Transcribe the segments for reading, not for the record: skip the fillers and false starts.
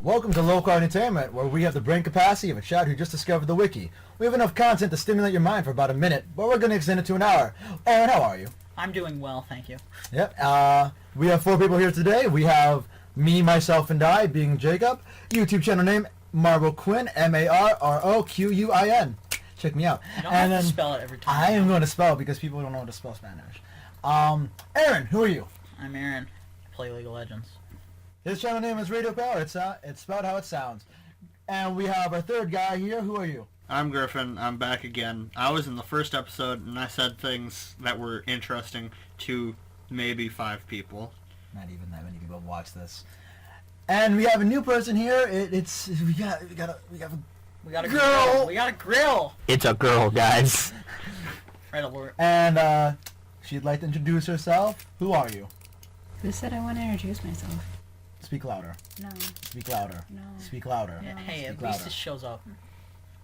Welcome to Local Entertainment, where we have the brain capacity of a child who just discovered the wiki. We have enough content to stimulate your mind for about a minute, but we're going to extend it to an hour. Aaron, how are you? I'm doing well, thank you. Yep. We have 4 people here today. We have me, myself, and I, being Jacob. YouTube channel name, Marroquin, Marroquin. Check me out. You don't have to spell it every time. I am going to spell it because people don't know how to spell Spanish. Aaron, who are you? I'm Aaron. I play League of Legends. His channel name is Radio Power. It's spelled how it sounds. And we have our third guy here. Who are you? I'm Griffin. I'm back again. I was in the first episode, and I said things that were interesting to maybe 5 people. Not even that many people have watched this. And we have a new person here. We got a girl. We got a grill. It's a girl, guys. Red alert. And she'd like to introduce herself. Who are you? Who said I want to introduce myself? Speak louder. No. Speak louder. No. Speak louder. Yeah, hey, Speak at louder. least this shows up.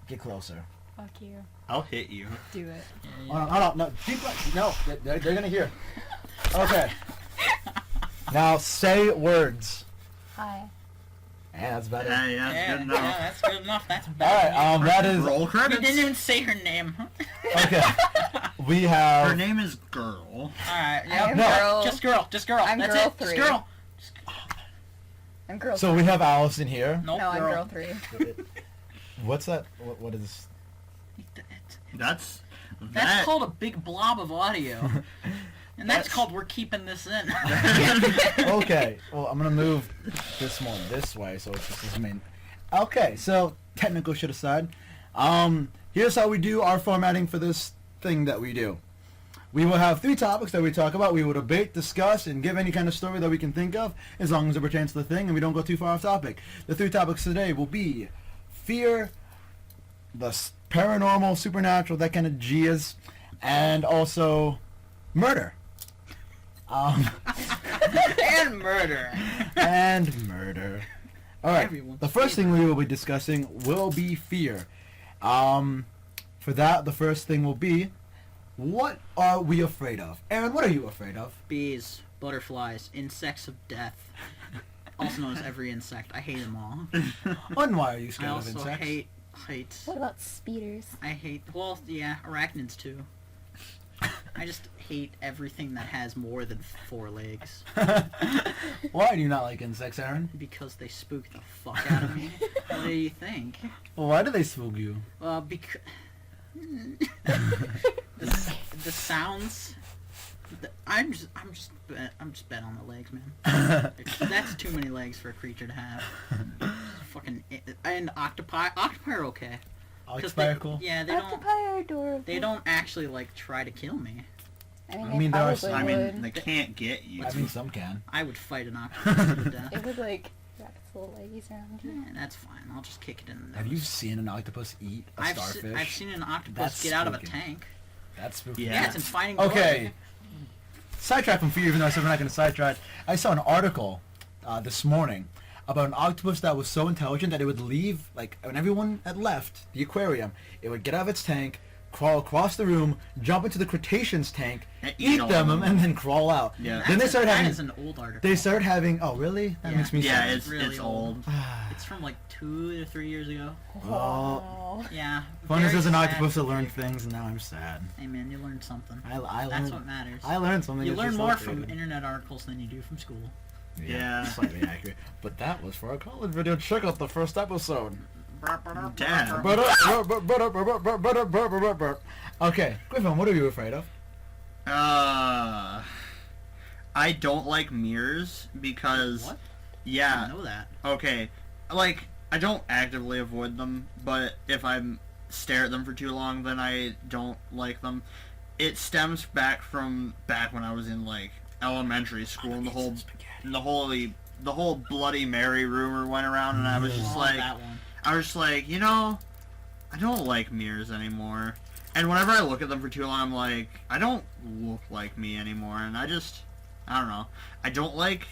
Get closer. Fuck you. I'll hit you. Do it. Hold on, no. No, they're gonna hear. Okay. Now say words. Hi. Yeah, that's better. Yeah, that's good enough. Yeah, that's good enough. That's All better. right. That is. Roll You credits. didn't even say her name. Okay. We have. Her name is Girl. Alright, I yeah. am No. girl. Just girl. Just girl. I'm That's girl it. Just 3. girl. I'm girl. So we have Allison here. Nope, No, I'm girl. girl 3. What's that? What is? That's Called a big blob of audio. And that's called we're keeping this in. Okay. Well, I'm gonna move this one this way, so it's just this main. Okay. So technical shit aside, here's how we do our formatting for this thing that we do. We will have 3 topics that we talk about. We will debate, discuss, and give any kind of story that we can think of, as long as it pertains to the thing and we don't go too far off topic. The 3 topics today will be fear, the paranormal, supernatural, that kind of jizz, and also murder. And murder. And murder. All right. Everyone's The first thing we will be discussing will be fear. For that, the first thing will be, what are we afraid of? Aaron, what are you afraid of? Bees, butterflies, insects of death. Also known as every insect. I hate them all. And why are you I scared of also insects? hate heights. What about speeders? I hate, well, yeah, arachnids too. I just hate everything that has more than 4 legs. Why do you not like insects, Aaron? Because they spook the fuck out of me. What do you think? Well, why do they spook you? Because... the sounds... I'm just bet on the legs, man. That's too many legs for a creature to have. Fucking... And octopi are okay. 'Cause Octopi are cool? Yeah, they Octopi are adorable. They don't actually, like, try to kill me. I I mean, mean, they there are probably some- I mean, would. they can't get you. I mean, some can. I would fight an octopus to the death. It would, like, wrap its little leggies around you. Yeah, that's fine. I'll just kick it in the nose. Have you seen an octopus eat a starfish? I've seen an octopus That's get out of a spooky. tank. That's spooky. Yeah. Yeah, it's in Finding Okay. Dory. Sidetrack from fear, even though I said we're not going to sidetrack. I saw an article this morning about an octopus that was so intelligent that it would leave, like, when everyone had left the aquarium, it would get out of its tank, crawl across the room, jump into the crustaceans tank, And eat eat all them, of them. and then crawl out. Yeah. Then they started That having... is an old article. They started having... Oh, really? That Yeah. makes me Yeah, sad. it's really old. It's from like 2 to 3 years ago. Oh. Yeah. Fun as very there's an sad. octopus that learned things, and now I'm sad. Hey man, you learned something. I That's learned... what matters. I learned something. You it's learn just more like from reading. internet articles than you do from school. Yeah. Slightly accurate. But that was for our college video. Check out the first episode. Damn. Okay, Griffin, what are you afraid of? I don't like mirrors because... What? I Yeah. didn't know that. Okay. Like, I don't actively avoid them, but if I stare at them for too long, then I don't like them. It stems back from back when I was in, like, elementary school, and the whole Bloody Mary rumor went around, and I was just Oh, like... that one. I was just like, you know, I don't like mirrors anymore. And whenever I look at them for too long, I'm like, I don't look like me anymore. And I don't know. I don't like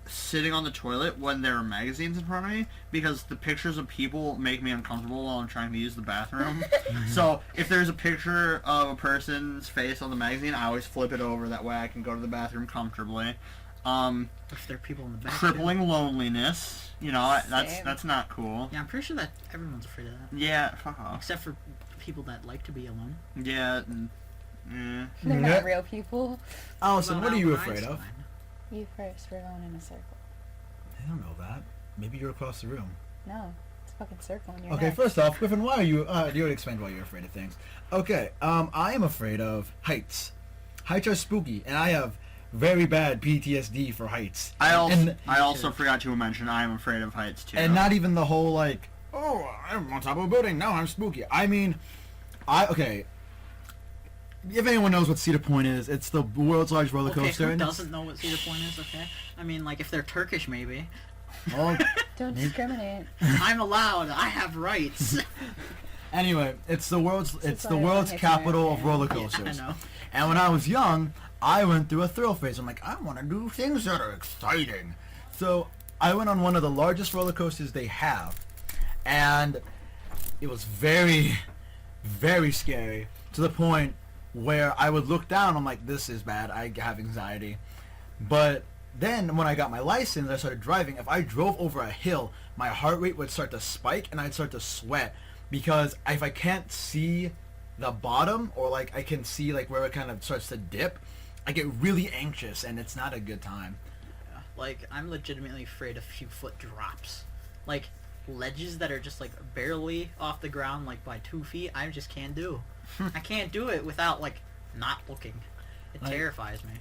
sitting on the toilet when there are magazines in front of me because the pictures of people make me uncomfortable while I'm trying to use the bathroom. So if there's a picture of a person's face on the magazine, I always flip it over. That way I can go to the bathroom comfortably. If there are people in the back. Crippling loneliness. You know, Same. that's not cool. Yeah, I'm pretty sure that everyone's afraid of that. Yeah, fuck off. Except for people that like to be alone. Yeah. They're Yeah. not real people. Allison, what are you Albert afraid of? Einstein. You first. We're going in a circle. I don't know that. Maybe you're across the room. No, it's a fucking circle in your Okay, neck. first off, Griffin, why are you? You already explained why you're afraid of things. Okay, I am afraid of heights. Heights are spooky, and I have very bad PTSD for heights. I And- also forgot to mention I am afraid of heights too. And not even the whole like, oh, I'm on top of a building. Now I'm spooky. I mean, okay. If anyone knows what Cedar Point is, it's the world's largest roller Okay, coaster. who and it's- doesn't know what Cedar Point is, okay? I mean, like, if they're Turkish, maybe. Well, Don't discriminate. I'm allowed. I have rights. anyway, it's the world's is the why world's everyone hates capital of America. roller Yeah, coasters. I know. And when I was young, I went through a thrill phase. I'm like, I want to do things that are exciting. So I went on one of the largest roller coasters they have, and it was very, very scary to the point where I would look down. I'm like, this is bad. I have anxiety. But then when I got my license, I started driving. If I drove over a hill, my heart rate would start to spike and I'd start to sweat because if I can't see the bottom or like I can see like where it kind of starts to dip, I get really anxious and it's not a good time. Like, I'm legitimately afraid of few-foot drops. Like, ledges that are just, like, barely off the ground, like, by 2 feet, I just can't do. I can't do it without, like, not looking. It Like- terrifies me.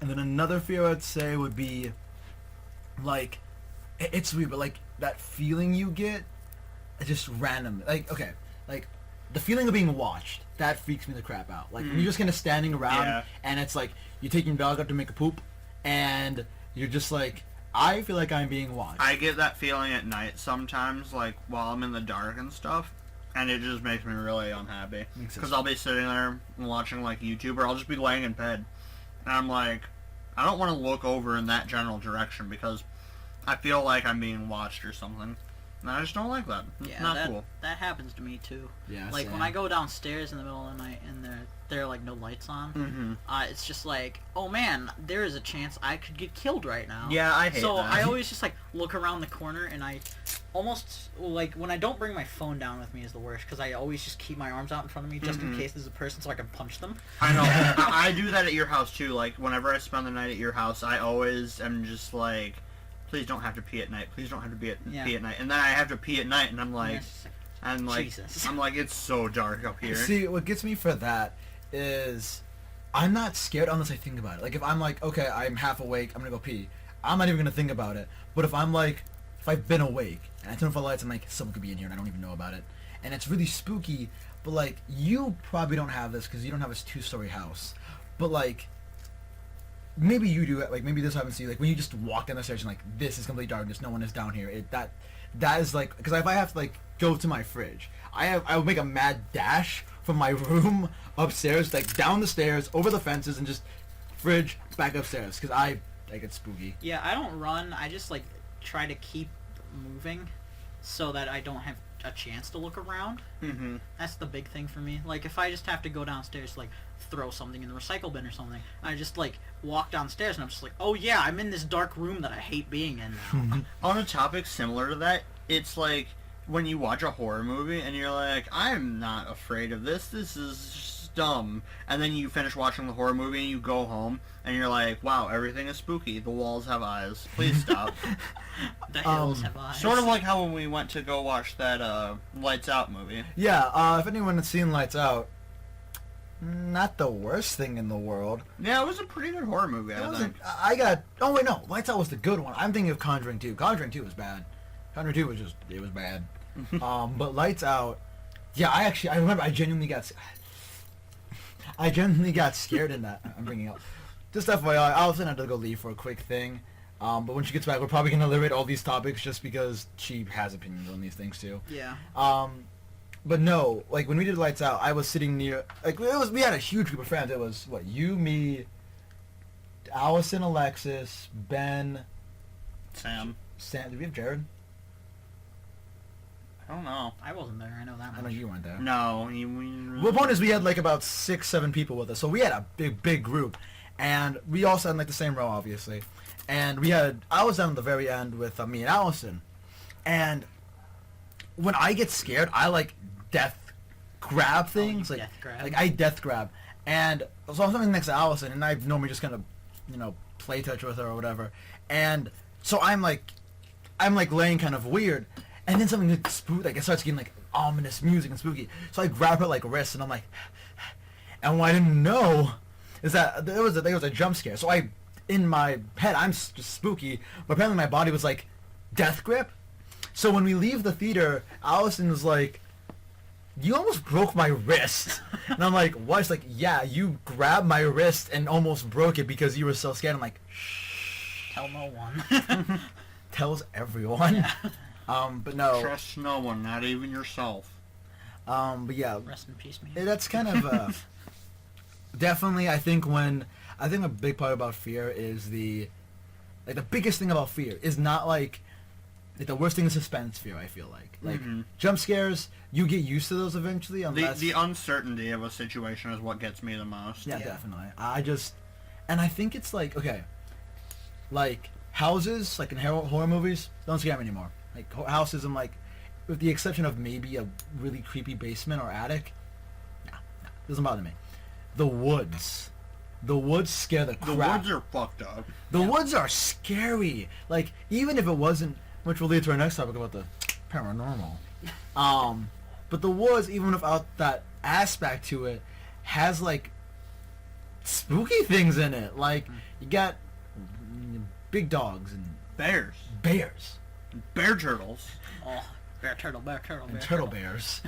And then another fear I'd say would be like it's weird, but like that feeling you get just random. Like okay, like the feeling of being watched, that freaks me the crap out. Like when you're just kind of standing around Yeah. and it's like you're taking your dog out to make a poop and you're just like, I feel like I'm being watched. I get that feeling at night sometimes, like while I'm in the dark and stuff, and it just makes me really unhappy. Makes sense. Because I'll be sitting there watching like YouTube, or I'll just be laying in bed, and I'm like, I don't want to look over in that general direction because I feel like I'm being watched or something. And I just don't like that. It's Yeah, not that, cool. that happens to me, too. Yeah, Like, same. when I go downstairs in the middle of the night and there are, like, no lights on, Mm-hmm. it's just like, oh, man, there is a chance I could get killed right now. Yeah, I hate So that. I always just like look around the corner and I almost like when I don't bring my phone down with me is the worst because I always just keep my arms out in front of me just in case there's a person so I can punch them. I know. I do that at your house too. Like whenever I spend the night at your house, I always am just like, please don't have to pee at night. Please don't have to pee at night. And then I have to pee at night, and I'm like, Yes. Jesus. I'm like, it's so dark up here. See, what gets me for that is I'm not scared unless I think about it. Like if I'm like, okay, I'm half awake, I'm gonna go pee. I'm not even gonna think about it. But if I'm like, if I've been awake and I turn off the lights, I'm like, someone could be in here and I don't even know about it. And it's really spooky. But like, you probably don't have this because you don't have this 2-story house. But like, maybe you do it. Like maybe this happens to you. Like when you just walk down the stairs and like, this is complete darkness. No one is down here. That is like, because if I have to like go to my fridge, I would make a mad dash from my room upstairs, like down the stairs, over the fences, and just fridge back upstairs because I get spooky. Yeah, I don't run. I just like try to keep moving so that I don't have a chance to look around. Mm-hmm. That's the big thing for me. Like if I just have to go downstairs, like throw something in the recycle bin or something, I just like walk downstairs and I'm just like, oh yeah, I'm in this dark room that I hate being in now. On a topic similar to that, it's like when you watch a horror movie and you're like, I'm not afraid of this. This is just dumb. And then you finish watching the horror movie and you go home and you're like, wow, everything is spooky. The walls have eyes. Please stop. The hills have eyes. Sort of like how when we went to go watch that Lights Out movie. Yeah, if anyone has seen Lights Out, not the worst thing in the world. Yeah, it was a pretty good horror movie, It I wasn't. think. I got. Oh wait, no. Lights Out was the good one. I'm thinking of Conjuring 2. Conjuring 2 was bad. Conjuring 2 was just. It was bad. But Lights Out. Yeah, I remember. I genuinely got scared in that. I'm bringing up. Just FYI, Allison had to go leave for a quick thing. But when she gets back, we're probably gonna liberate all these topics just because she has opinions on these things too. Yeah. But no, like when we did Lights Out, I was sitting near. Like we had a huge group of friends. It was what, you, me, Allison, Alexis, Ben, Sam. Sam. Did we have Jared? I don't know. I wasn't there. I know that I know much. you weren't there. No. Well, the point is, we had like about 6, 7 people with us, so we had a big group, and we all sat in like the same row, obviously. and I was down at the very end with me and Allison, and when I get scared, I like death grab things, you like death grab? like I death grab, and so I'm sitting next to Allison, and I normally just kind of, play touch with her or whatever, and so I'm like laying kind of weird, and then something like spooky, like it starts getting like ominous music and spooky, so I grab her like wrist, and I'm like, and what I didn't know is that there was a jump scare, so in my head I'm just spooky, but apparently my body was like death grip. So when we leave the theater, Allison was like, "You almost broke my wrist," and I'm like, "What?" She's like, "Yeah, you grabbed my wrist and almost broke it because you were so scared." I'm like, "Shh." Tell no one. Tells everyone. Yeah. But no. Trust no one, not even yourself. But yeah, Rest in peace, man. that's kind of definitely. I think a big part about fear is the biggest thing about fear is not like the worst thing is suspense fear. I feel like jump scares, you get used to those eventually. Unless The uncertainty of a situation is what gets me the most. yeah, Yeah. definitely. And I think it's like, okay, like houses, like in horror movies, don't scare me anymore. Like houses, I'm like, with the exception of maybe a really creepy basement or attic, no, doesn't bother me. The woods scare the The crap. woods are fucked up. The woods are scary. Like, even if it wasn't, which will lead to our next topic about the paranormal. But the woods, even without that aspect to it, has like spooky things in it. Like, you got big dogs and Bears. bears Bear turtles. Oh, bear turtle, bear turtle, bear and turtle bears.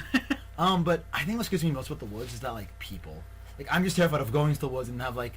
But I think what scares me most about the woods is that like people. Like, I'm just terrified of going to the woods and have like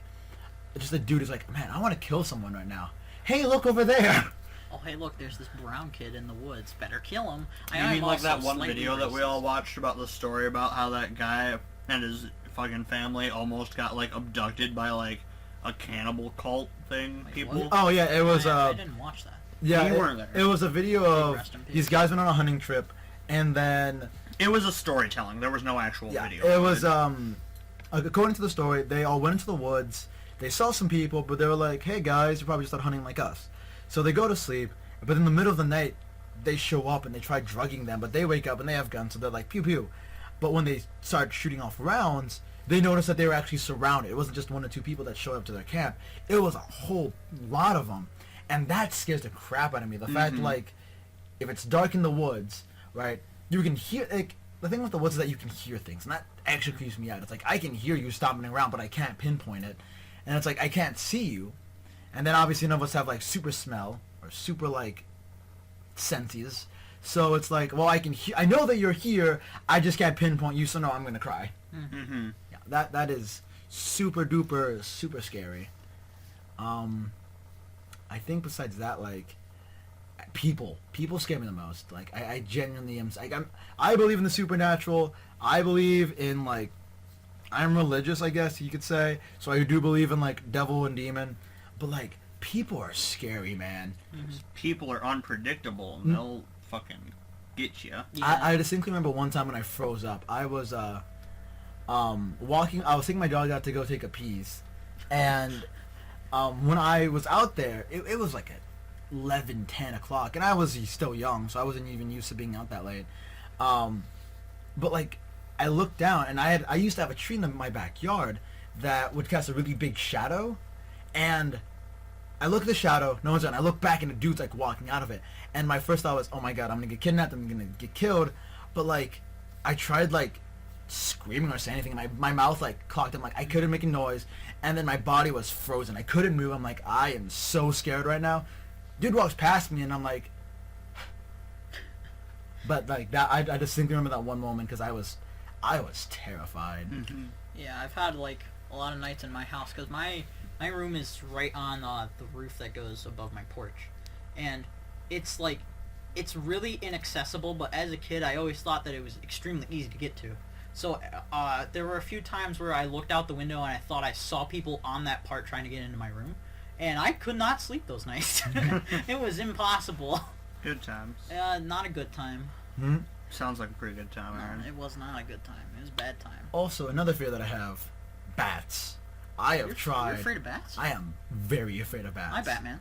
just a dude who's like, man, I want to kill someone right now. Hey, look over there. Oh, hey, look, there's this brown kid in the woods. Better kill him. You mean like that one video that we all watched about the story about how that guy and his fucking family almost got like abducted by like a cannibal cult thing? Wait, People. what? Oh yeah, it was I didn't watch that. yeah, You it, weren't there. it was a video of Rest in peace. these guys went on a hunting trip, and then It was a storytelling. There was no actual yeah, video. it was according to the story, they all went into the woods. They saw some people, but they were like, "Hey guys, you're probably just out hunting like us." So they go to sleep, but in the middle of the night, they show up and they try drugging them, but they wake up and they have guns, so they're like, pew pew. But when they start shooting off rounds, they noticed that they were actually surrounded. It wasn't just one or two people that showed up to their camp. It was a whole lot of them. And that scares the crap out of me. The fact, like, if it's dark in the woods, right, you can hear, like, the thing with the woods is that you can hear things, and that actually creeps me out. It's like, I can hear you stomping around, but I can't pinpoint it. And it's like, I can't see you. And then obviously none of us have, like, super smell, or super, like, senses. So it's like, well, I know that you're here, I just can't pinpoint you, so no, I'm gonna cry. Mm-hmm. Yeah, that is super duper super scary. I think besides that, like, people scare me the most. Like, I genuinely am. Like, I believe in the supernatural. I believe in, like, I'm religious, I guess you could say. So I do believe in, like, devil and demon. But, like, people are scary, man. People are unpredictable, and they'll fucking get you. Yeah. I distinctly remember one time when I froze up. I was walking. I was taking my dog out to go take a piece, and when I was out there, it was like at 11, 10 o'clock, and I was still young, so I wasn't even used to being out that late. But like, I looked down, and I used to have a tree in my backyard that would cast a really big shadow, and I look at the shadow, no one's on. I look back, and the dude's like walking out of it, and my first thought was, oh my god, I'm gonna get kidnapped, I'm gonna get killed. But like, I tried like screaming or saying anything, and my mouth like clogged. I'm like, I couldn't make a noise, and then my body was frozen. I couldn't move. I'm like, I am so scared right now. Dude walks past me, and I'm like, but like that, I distinctly remember that one moment because I was terrified. Yeah, I've had like a lot of nights in my house because my room is right on the roof that goes above my porch, and it's like it's really inaccessible. But as a kid, I always thought that it was extremely easy to get to. So there were a few times where I looked out the window and I thought I saw people on that part trying to get into my room, and I could not sleep those nights. It was impossible. Good times. Not a good time. Hmm? Sounds like a pretty good time, Aaron. It was not a good time. It was a bad time. Also, another fear that I have, bats. I have You're tried. afraid of bats? I am very afraid of bats. My Batman.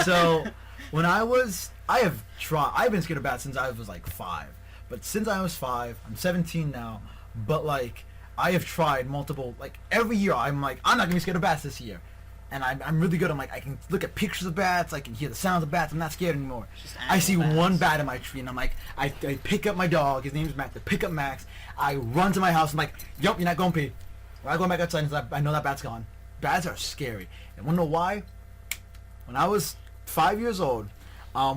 So when I have been scared of bats since I was like 5. But since I was 5, I'm 17 now. But like I have tried multiple, like every year I'm like, I'm not gonna be scared of bats this year. And I'm really good. I'm like, I can look at pictures of bats. I can hear the sounds of bats. I'm not scared anymore. Just I see actual bats. one bat in my tree, and I'm like, I pick up my dog. His name's Max. I pick up Max. I run to my house. I'm like, yup, you're not going pee. When I go back outside, I know that bat's gone. Bats are scary. And wanna know why? When I was 5 years old,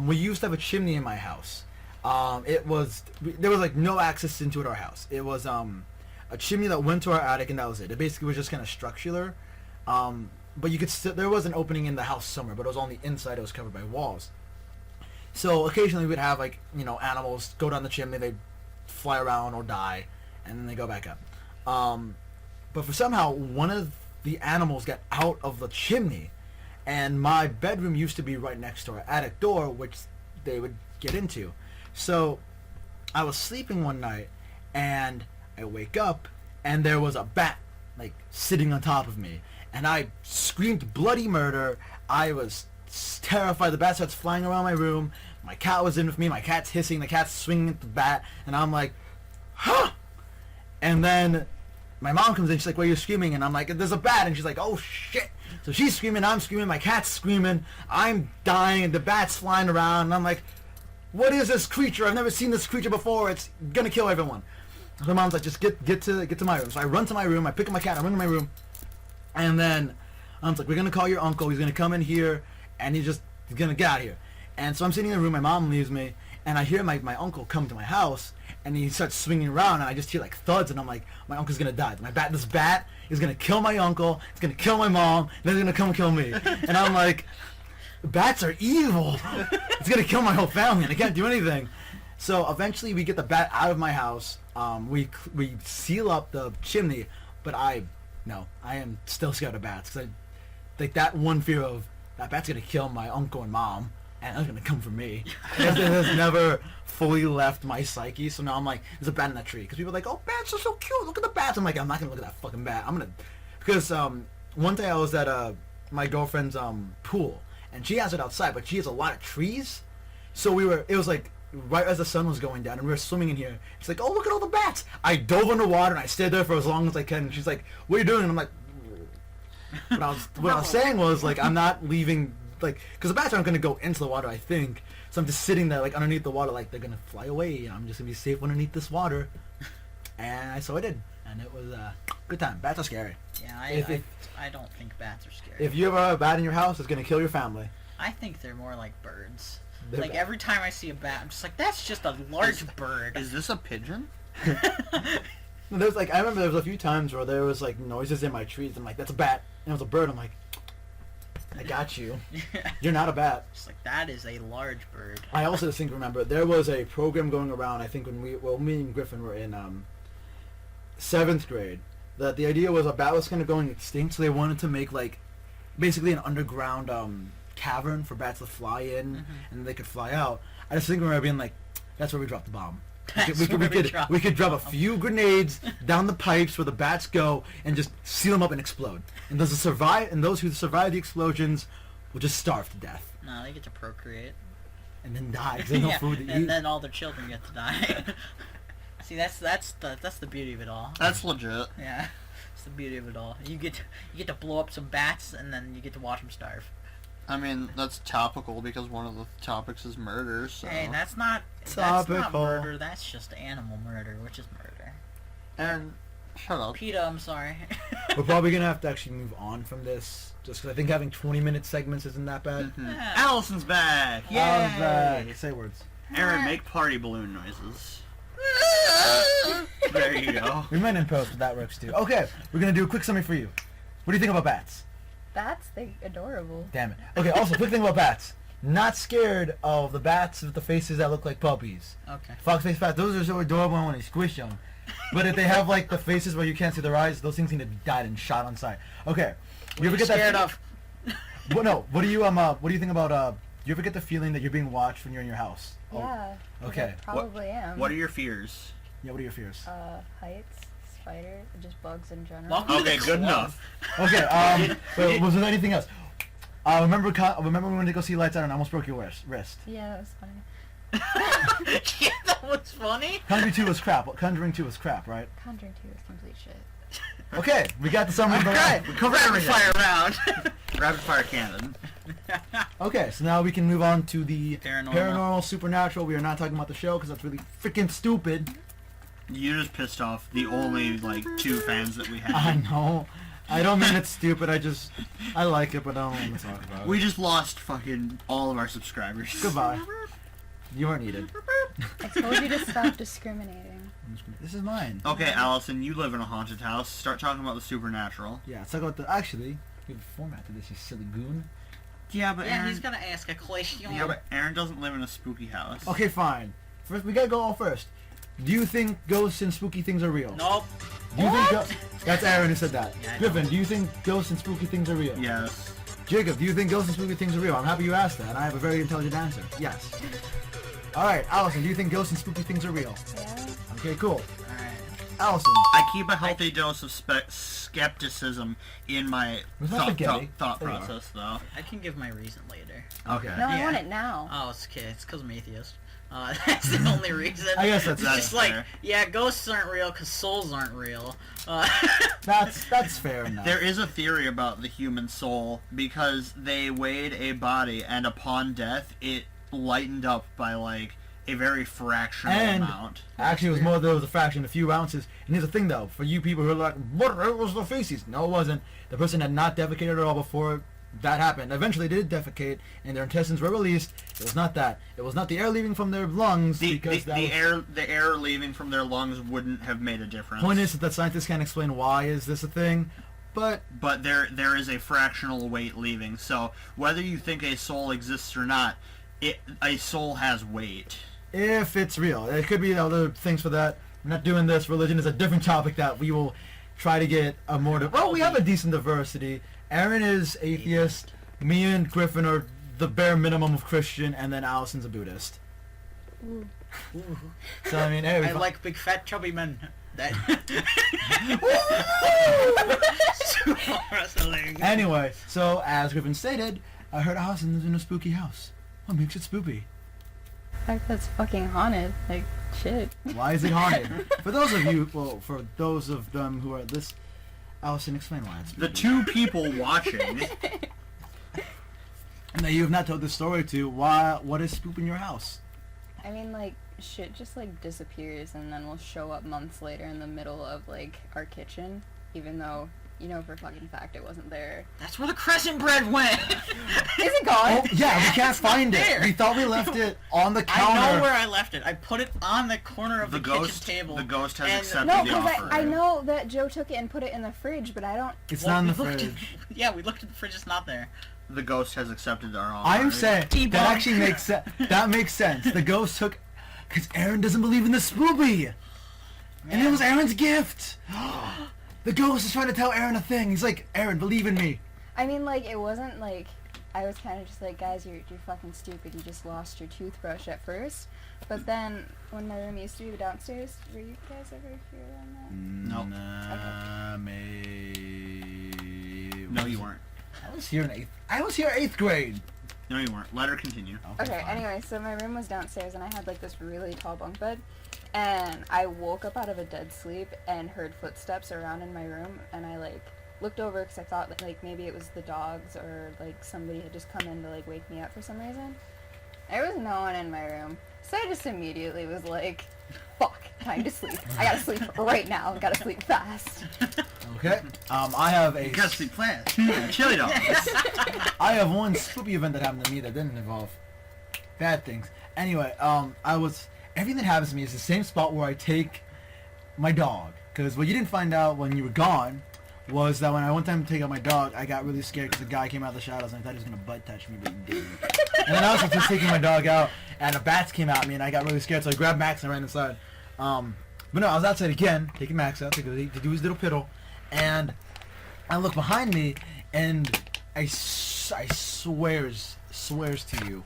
we used to have a chimney in my house. There was like no access into our house. It was a chimney that went to our attic, and that was it. It basically was just kind of structural. But you could there was an opening in the house somewhere, but it was on the inside. It was covered by walls. So occasionally we'd have like, you know, animals go down the chimney. They'd fly around or die, and then they go back up. But for somehow one of the animals got out of the chimney, and my bedroom used to be right next to our attic door, which they would get into. So I was sleeping one night, and I wake up, and there was a bat like sitting on top of me. And I screamed bloody murder. I was terrified. The bat starts flying around my room. My cat was in with me. My cat's hissing. The cat's swinging at the bat. And I'm like, huh! And then my mom comes in. She's like, why are you screaming? And I'm like, there's a bat. And she's like, oh, shit. So she's screaming. I'm screaming. My cat's screaming. I'm dying. And the bat's flying around. And I'm like, what is this creature? I've never seen this creature before. It's going to kill everyone. My mom's like, just get to my room. So I run to my room. I pick up my cat. I run to my room. And then I was like, we're going to call your uncle. He's going to come in here, and he's going to get out of here. And so I'm sitting in the room. My mom leaves me, and I hear my uncle come to my house, and he starts swinging around, and I just hear, like, thuds, and I'm like, my uncle's going to die. This bat is going to kill my uncle. It's going to kill my mom. And then it's going to come kill me. And I'm like, bats are evil. It's going to kill my whole family, and I can't do anything. So eventually we get the bat out of my house. We seal up the chimney, but No, I am still scared of bats. Cause like that one fear of that bat's gonna kill my uncle and mom, and it's gonna come for me. It has never fully left my psyche. So now I'm like, there's a bat in that tree. Because people are like, oh, bats are so cute. Look at the bats. I'm like, I'm not gonna look at that fucking bat. Because one day I was at my girlfriend's pool, and she has it outside, but she has a lot of trees. So it was like right as the sun was going down, and we were swimming in here. She's like, oh, look at all the bats. I dove underwater, and I stayed there for as long as I can. And she's like, what are you doing? And I'm like, what I was saying was, like, I'm not leaving, like, because the bats aren't going to go into the water, I think. So I'm just sitting there, like, underneath the water, like, they're going to fly away, and I'm just going to be safe underneath this water. And so I did. And it was a good time. Bats are scary. Yeah, I don't think bats are scary. If you ever have a bat in your house, it's going to kill your family. I think they're more like birds. They're like bad. every time I see a bat, I'm just like, that's just a large bird. Is this a pigeon? There's like, I remember there was a few times where there was like noises in my trees. I'm like, that's a bat. And it was a bird. I'm like, I got you. You're not a bat. It's like, that is a large bird. I also think, remember, there was a program going around, I think when me and Griffin were in 7th grade, that the idea was a bat was kind of going extinct, so they wanted to make like basically an underground cavern for bats to fly in, and they could fly out. I just think we were being like, that's where we dropped the bomb. We could drop a few grenades down the pipes where the bats go and just seal them up and explode. And those who survive the explosions will just starve to death. No, they get to procreate. And then die because there's no food to eat. And then all their children get to die. See, that's the beauty of it all. That's legit. Yeah, it's the beauty of it all. You get to blow up some bats, and then you get to watch them starve. I mean, that's topical because one of the topics is murder, so... Hey, that's not murder, that's just animal murder, which is murder. And, shut up. PETA, I'm sorry. We're probably going to have to actually move on from this, just because I think having 20-minute segments isn't that bad. Yeah. Allison's back! Yay! Say words. Aaron, make party balloon noises. There you go. We might in post, but that works too. Okay, we're going to do a quick summary for you. What do you think about bats? Bats, they're adorable. Damn it. Okay, also, quick thing about bats. Not scared of the bats with the faces that look like puppies. Okay. Fox-faced bats, those are so adorable when you squish them. But if they have, like, the faces where you can't see their eyes, those things need to be died and shot on sight. Okay. You ever get scared of? What, no, what do you think about, you ever get the feeling that you're being watched when you're in your house? Yeah. Okay. I probably am. What are your fears? Yeah, what are your fears? Heights, spiders, just bugs in general. Welcome to Okay, the good club. enough. Okay, was there anything else? Remember when we went to go see Lights Out and I almost broke your wrist? Yeah, that was funny. Yeah, that was funny. Conjuring 2 was crap. Conjuring 2 was crap, right? Conjuring 2 is complete shit. Okay, we got the summary. Okay, we covered Rapid everything. fire round. Rapid fire cannon. Okay, so now we can move on to the Paranormal. supernatural. We are not talking about the show because that's really freaking stupid. You just pissed off the only, like, 2 fans that we I had. know. I don't mean it's stupid. I like it, but I don't want to talk about it. We just lost fucking all of our subscribers. Goodbye. You are needed. I told you to stop discriminating. This is mine. Okay, Allison, you live in a haunted house. Start talking about the supernatural. Yeah, let's talk about the. Actually, we have a format to this, you silly goon. Yeah, but Yeah, Aaron... he's gonna ask a question. Yeah, but Aaron doesn't live in a spooky house. Okay, fine. First, we gotta go all first. Do you think ghosts and spooky things are real? Nope. Do you think that's Aaron who said that. Yeah, I Griffin, do you think ghosts and spooky things are real? Yes. Jacob, do you think ghosts and spooky things are real? I'm happy you asked that, and I have a very intelligent answer. Yes. Alright, Allison, do you think ghosts and spooky things are real? Yeah? Okay, cool. Alright. Allison, I keep a healthy dose of skepticism in my Was that spaghetti? thought There you process, though. I can give my reason later. okay. No, I Yeah. want it now. Oh, it's okay. It's because I'm atheist. That's the only reason. I guess that's It's just fair. like, yeah, ghosts aren't real because souls aren't real. That's fair enough. There is a theory about the human soul because they weighed a body and upon death it lightened up by like a very fractional And- amount. Actually, it was more. There was a fraction, a few ounces. And here's the thing, though, for you people who are like, "What? It was the feces." No, it wasn't. The person had not defecated at all before that happened. Eventually, they did defecate, and their intestines were released. It was not that. It was not the air leaving from their lungs because that was... The air leaving from their lungs wouldn't have made a difference. Point is that scientists can't explain why is this a thing, but But there is a fractional weight leaving. So whether you think a soul exists or not, a soul has weight. if it's real, there could be other things for that. We're not doing this. Religion is a different topic that we will try to get a more... Well, we have a decent diversity. Aaron is atheist. Me and Griffin are the bare minimum of Christian, and then Allison's a Buddhist. Ooh. So, I mean, hey, we I like big fat chubby men. That. Sumo wrestling. Anyway, so as Griffin stated, I heard Allison is in a spooky house. What makes it spooky? The fact that's fucking haunted. Like, shit. Why is it haunted? For those of you, well, for those of them who are this, Allison, explain why it's spooky. The 2 people watching. And that you have not told this story to, what is spook in your house? I mean, like, shit just, like, disappears and then will show up months later in the middle of, like, our kitchen. Even though, you know for a fucking fact it wasn't there. That's where the crescent bread went. Is it gone? Oh, yeah, we can't find it. there. We thought we left it on the counter. I know where I left it. I put it on the corner of The the, ghost, kitchen table. the ghost has and- accepted No, the because offer. I know that Joe took it and put it in the fridge, but I don't... It's Well, not in the we looked at- fridge. Yeah, we looked at the fridge. It's not there. The ghost has accepted our offer. I'm saying, Debunk. that actually makes sense. That makes sense. The ghost took... Because Aaron doesn't believe in the spoopy. And it was Aaron's gift. The ghost is trying to tell Aaron a thing. He's like, Aaron, believe in me. I mean, like, it wasn't like... I was kind of just like, guys, you're fucking stupid. You just lost your toothbrush at first. But then, when my room used to be downstairs, were you guys ever here on that? Nope. Maybe... No, you weren't. I was here in 8th grade. No, you weren't. Let her continue. Okay, fine. anyway, so my room was downstairs and I had like this really tall bunk bed. And I woke up out of a dead sleep and heard footsteps around in my room. And I like looked over because I thought that like maybe it was the dogs or like somebody had just come in to like wake me up for some reason. There was no one in my room. So I just immediately was like, fuck, time to sleep. I gotta sleep right now. I gotta sleep fast. Okay. I have a... You gotta sleep fast. Chili dogs. I have one spooky event that happened to me that didn't involve bad things. Anyway, everything that happens to me is the same spot where I take my dog. Because what you didn't find out when you were gone was that when I one time to take out my dog, I got really scared because the guy came out of the shadows and I thought he was going to butt touch me, but he didn't. And then I was just taking my dog out and the bats came at me and I got really scared, so I grabbed Max and ran inside. But no, I was outside again, taking Max out to do his little piddle, and I look behind me and I swears to you,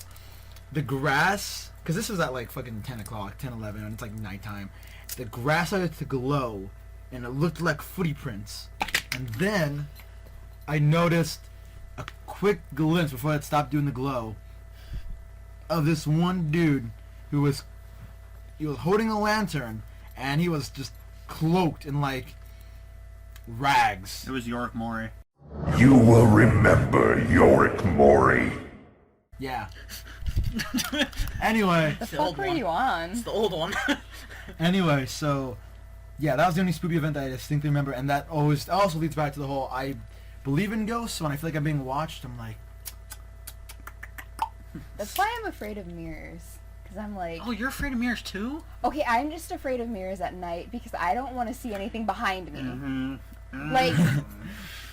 the grass, because this was at like fucking 10 o'clock, 10, 11, and it's like nighttime, the grass started to glow and it looked like footy prints. And then I noticed a quick glimpse before it stopped doing the glow of this one dude who was holding a lantern and he was just cloaked in like rags. It was York Mori. You will remember Yorick Mori. Yeah. Anyway. The the fuck old were one. you on? It's the old one. Anyway, so yeah, that was the only spooky event that I distinctly remember, and that also leads back to the whole I believe in ghosts. So when I feel like I'm being watched, I'm like, That's why I'm afraid of mirrors. Because I'm like, Oh, you're afraid of mirrors too? okay, I'm just afraid of mirrors at night because I don't want to see anything behind me. Mm-hmm. Like,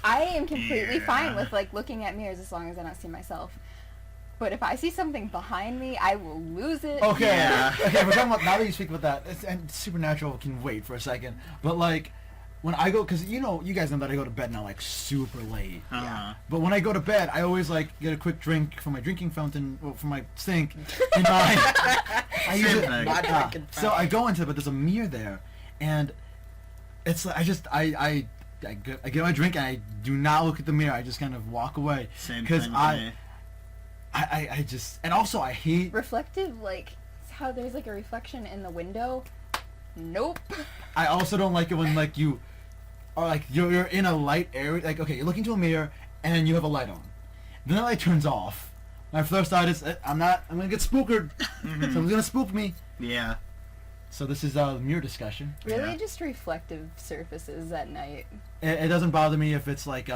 I am completely fine with like looking at mirrors as long as I don't see myself. But if I see something behind me, I will lose it. okay, Yeah. okay. We're talking about now that you speak about that, and supernatural can wait for a second. But like when I go, because you guys know that I go to bed now like super late. Uh-huh. But when I go to bed, I always like get a quick drink from my drinking fountain, well, from my sink, and I use Same it. thing. My Yeah. drinking So I go into it, but there's a mirror there, and it's like I get my drink and I do not look at the mirror. I just kind of walk away Same because thing with me. I just, and also I hate. Reflective, like how there's like a reflection in the window. Nope. I also don't like it when like you are like you're in a light area. Like okay, you look into a mirror and you have a light on. Then the light turns off. My first thought is I'm gonna get spookered. Someone's gonna spook me. Yeah. So this is a mirror discussion. Really, Yeah. just reflective surfaces at night. It doesn't bother me if it's like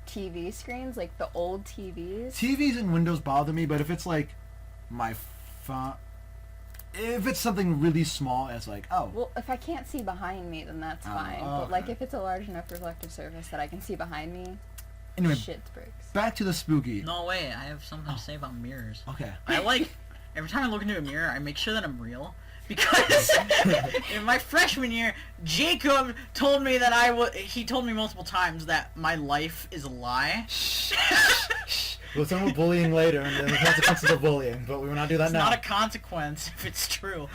TV screens, like the old TVs. TVs and windows bother me, but if it's like my phone, if it's something really small, it's like oh. Well, if I can't see behind me, then that's Oh, fine. okay. But like if it's a large enough reflective surface that I can see behind me, Anyway, shit breaks. back to the spooky. No way, I have something to say about mirrors. Okay. I like, every time I look into a mirror, I make sure that I'm real. Because in my freshman year, Jacob told me that he told me multiple times that my life is a lie. We'll talk about bullying later and the consequences of bullying, but we will not do that It's now. not a consequence if it's true.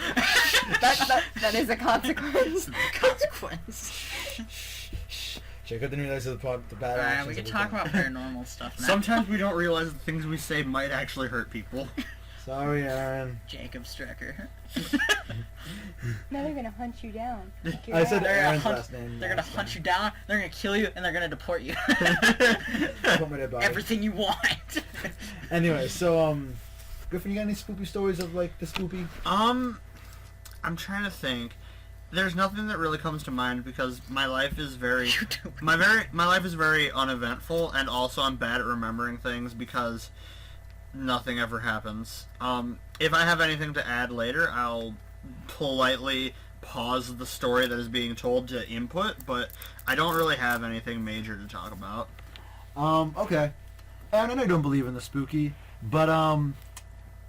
That is a consequence. Consequence. Jacob didn't realize the bad Alright, actions we can that talk done. about paranormal stuff now. Sometimes we don't realize the things we say might actually hurt people. Sorry, Aaron. Jacob Strecker. Now they're gonna hunt you down. Kick your I said ass. They're gonna Aaron's hunt- last name. They're gonna last hunt time. you down, they're gonna kill you, and they're gonna deport you. Put my dead body. Everything you want. Anyway, so Griffin, you got any spooky stories of like the spoopy? I'm trying to think. There's nothing that really comes to mind because my life is very You do. my life is very uneventful, and also I'm bad at remembering things because nothing ever happens. If I have anything to add later, I'll politely pause the story that is being told to input, but I don't really have anything major to talk about. Okay. And I know you don't believe in the spooky, but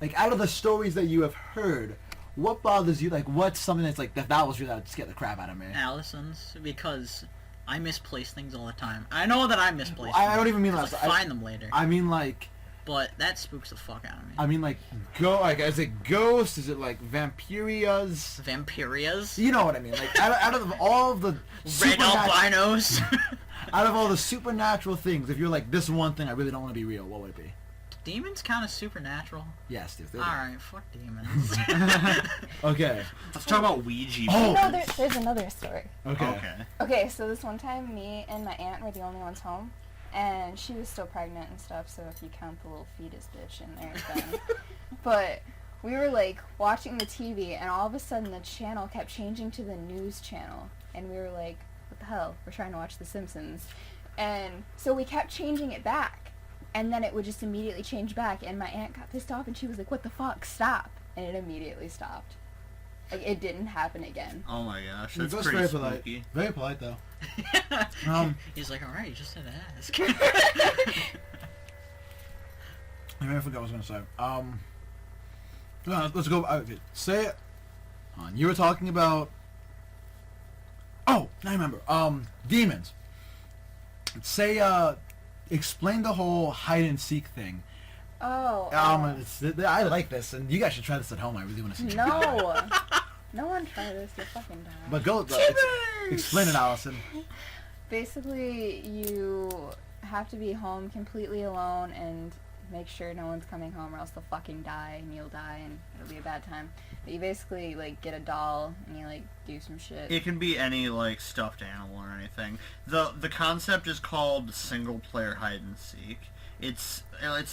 like out of the stories that you have heard, what bothers you? Like, what's something that's like that was really that scared the crap out of me? Allison's, because I misplace things all the time. I know that I misplace I things. don't even mean 'cause that. I find them later. I mean like, But that spooks the fuck out of me. I mean like, is it ghosts? Is it like vampirias? Vampirias? You know what I mean? Like out of all of the Red albinos? out of all the supernatural things, if you're like this one thing I really don't want to be real, what would it be? Demons count as supernatural? Yes, dude. Alright, fuck demons. Okay. Let's talk about Ouija Oh. No, there's another story. Okay. Okay. Okay, so this one time, me and my aunt were the only ones home, and she was still pregnant and stuff, so if you count the little fetus bitch in there, then... But we were, like, watching the TV, and all of a sudden the channel kept changing to the news channel, and we were like, what the hell? We're trying to watch The Simpsons. And so we kept changing it back, and then it would just immediately change back, and my aunt got pissed off, and she was like, what the fuck? Stop! And it immediately stopped. Like, it didn't happen again. Oh my gosh, It that's goes pretty very polite. spooky. Very polite though. He's like, alright, you just had to ask. I forgot what I was gonna say. Let's go. Okay, say it. You were talking about. Oh, I remember. Demons. Say, explain the whole hide and seek thing. Oh. I like this, and you guys should try this at home. I really want to see. No. No one try this. You'll fucking die. But go. Explain it, Allison. Basically, you have to be home completely alone and make sure no one's coming home or else they'll fucking die and you'll die and it'll be a bad time. But you basically, like, get a doll and you, like, do some shit. It can be any, like, stuffed animal or anything. The concept is called single-player hide-and-seek. It's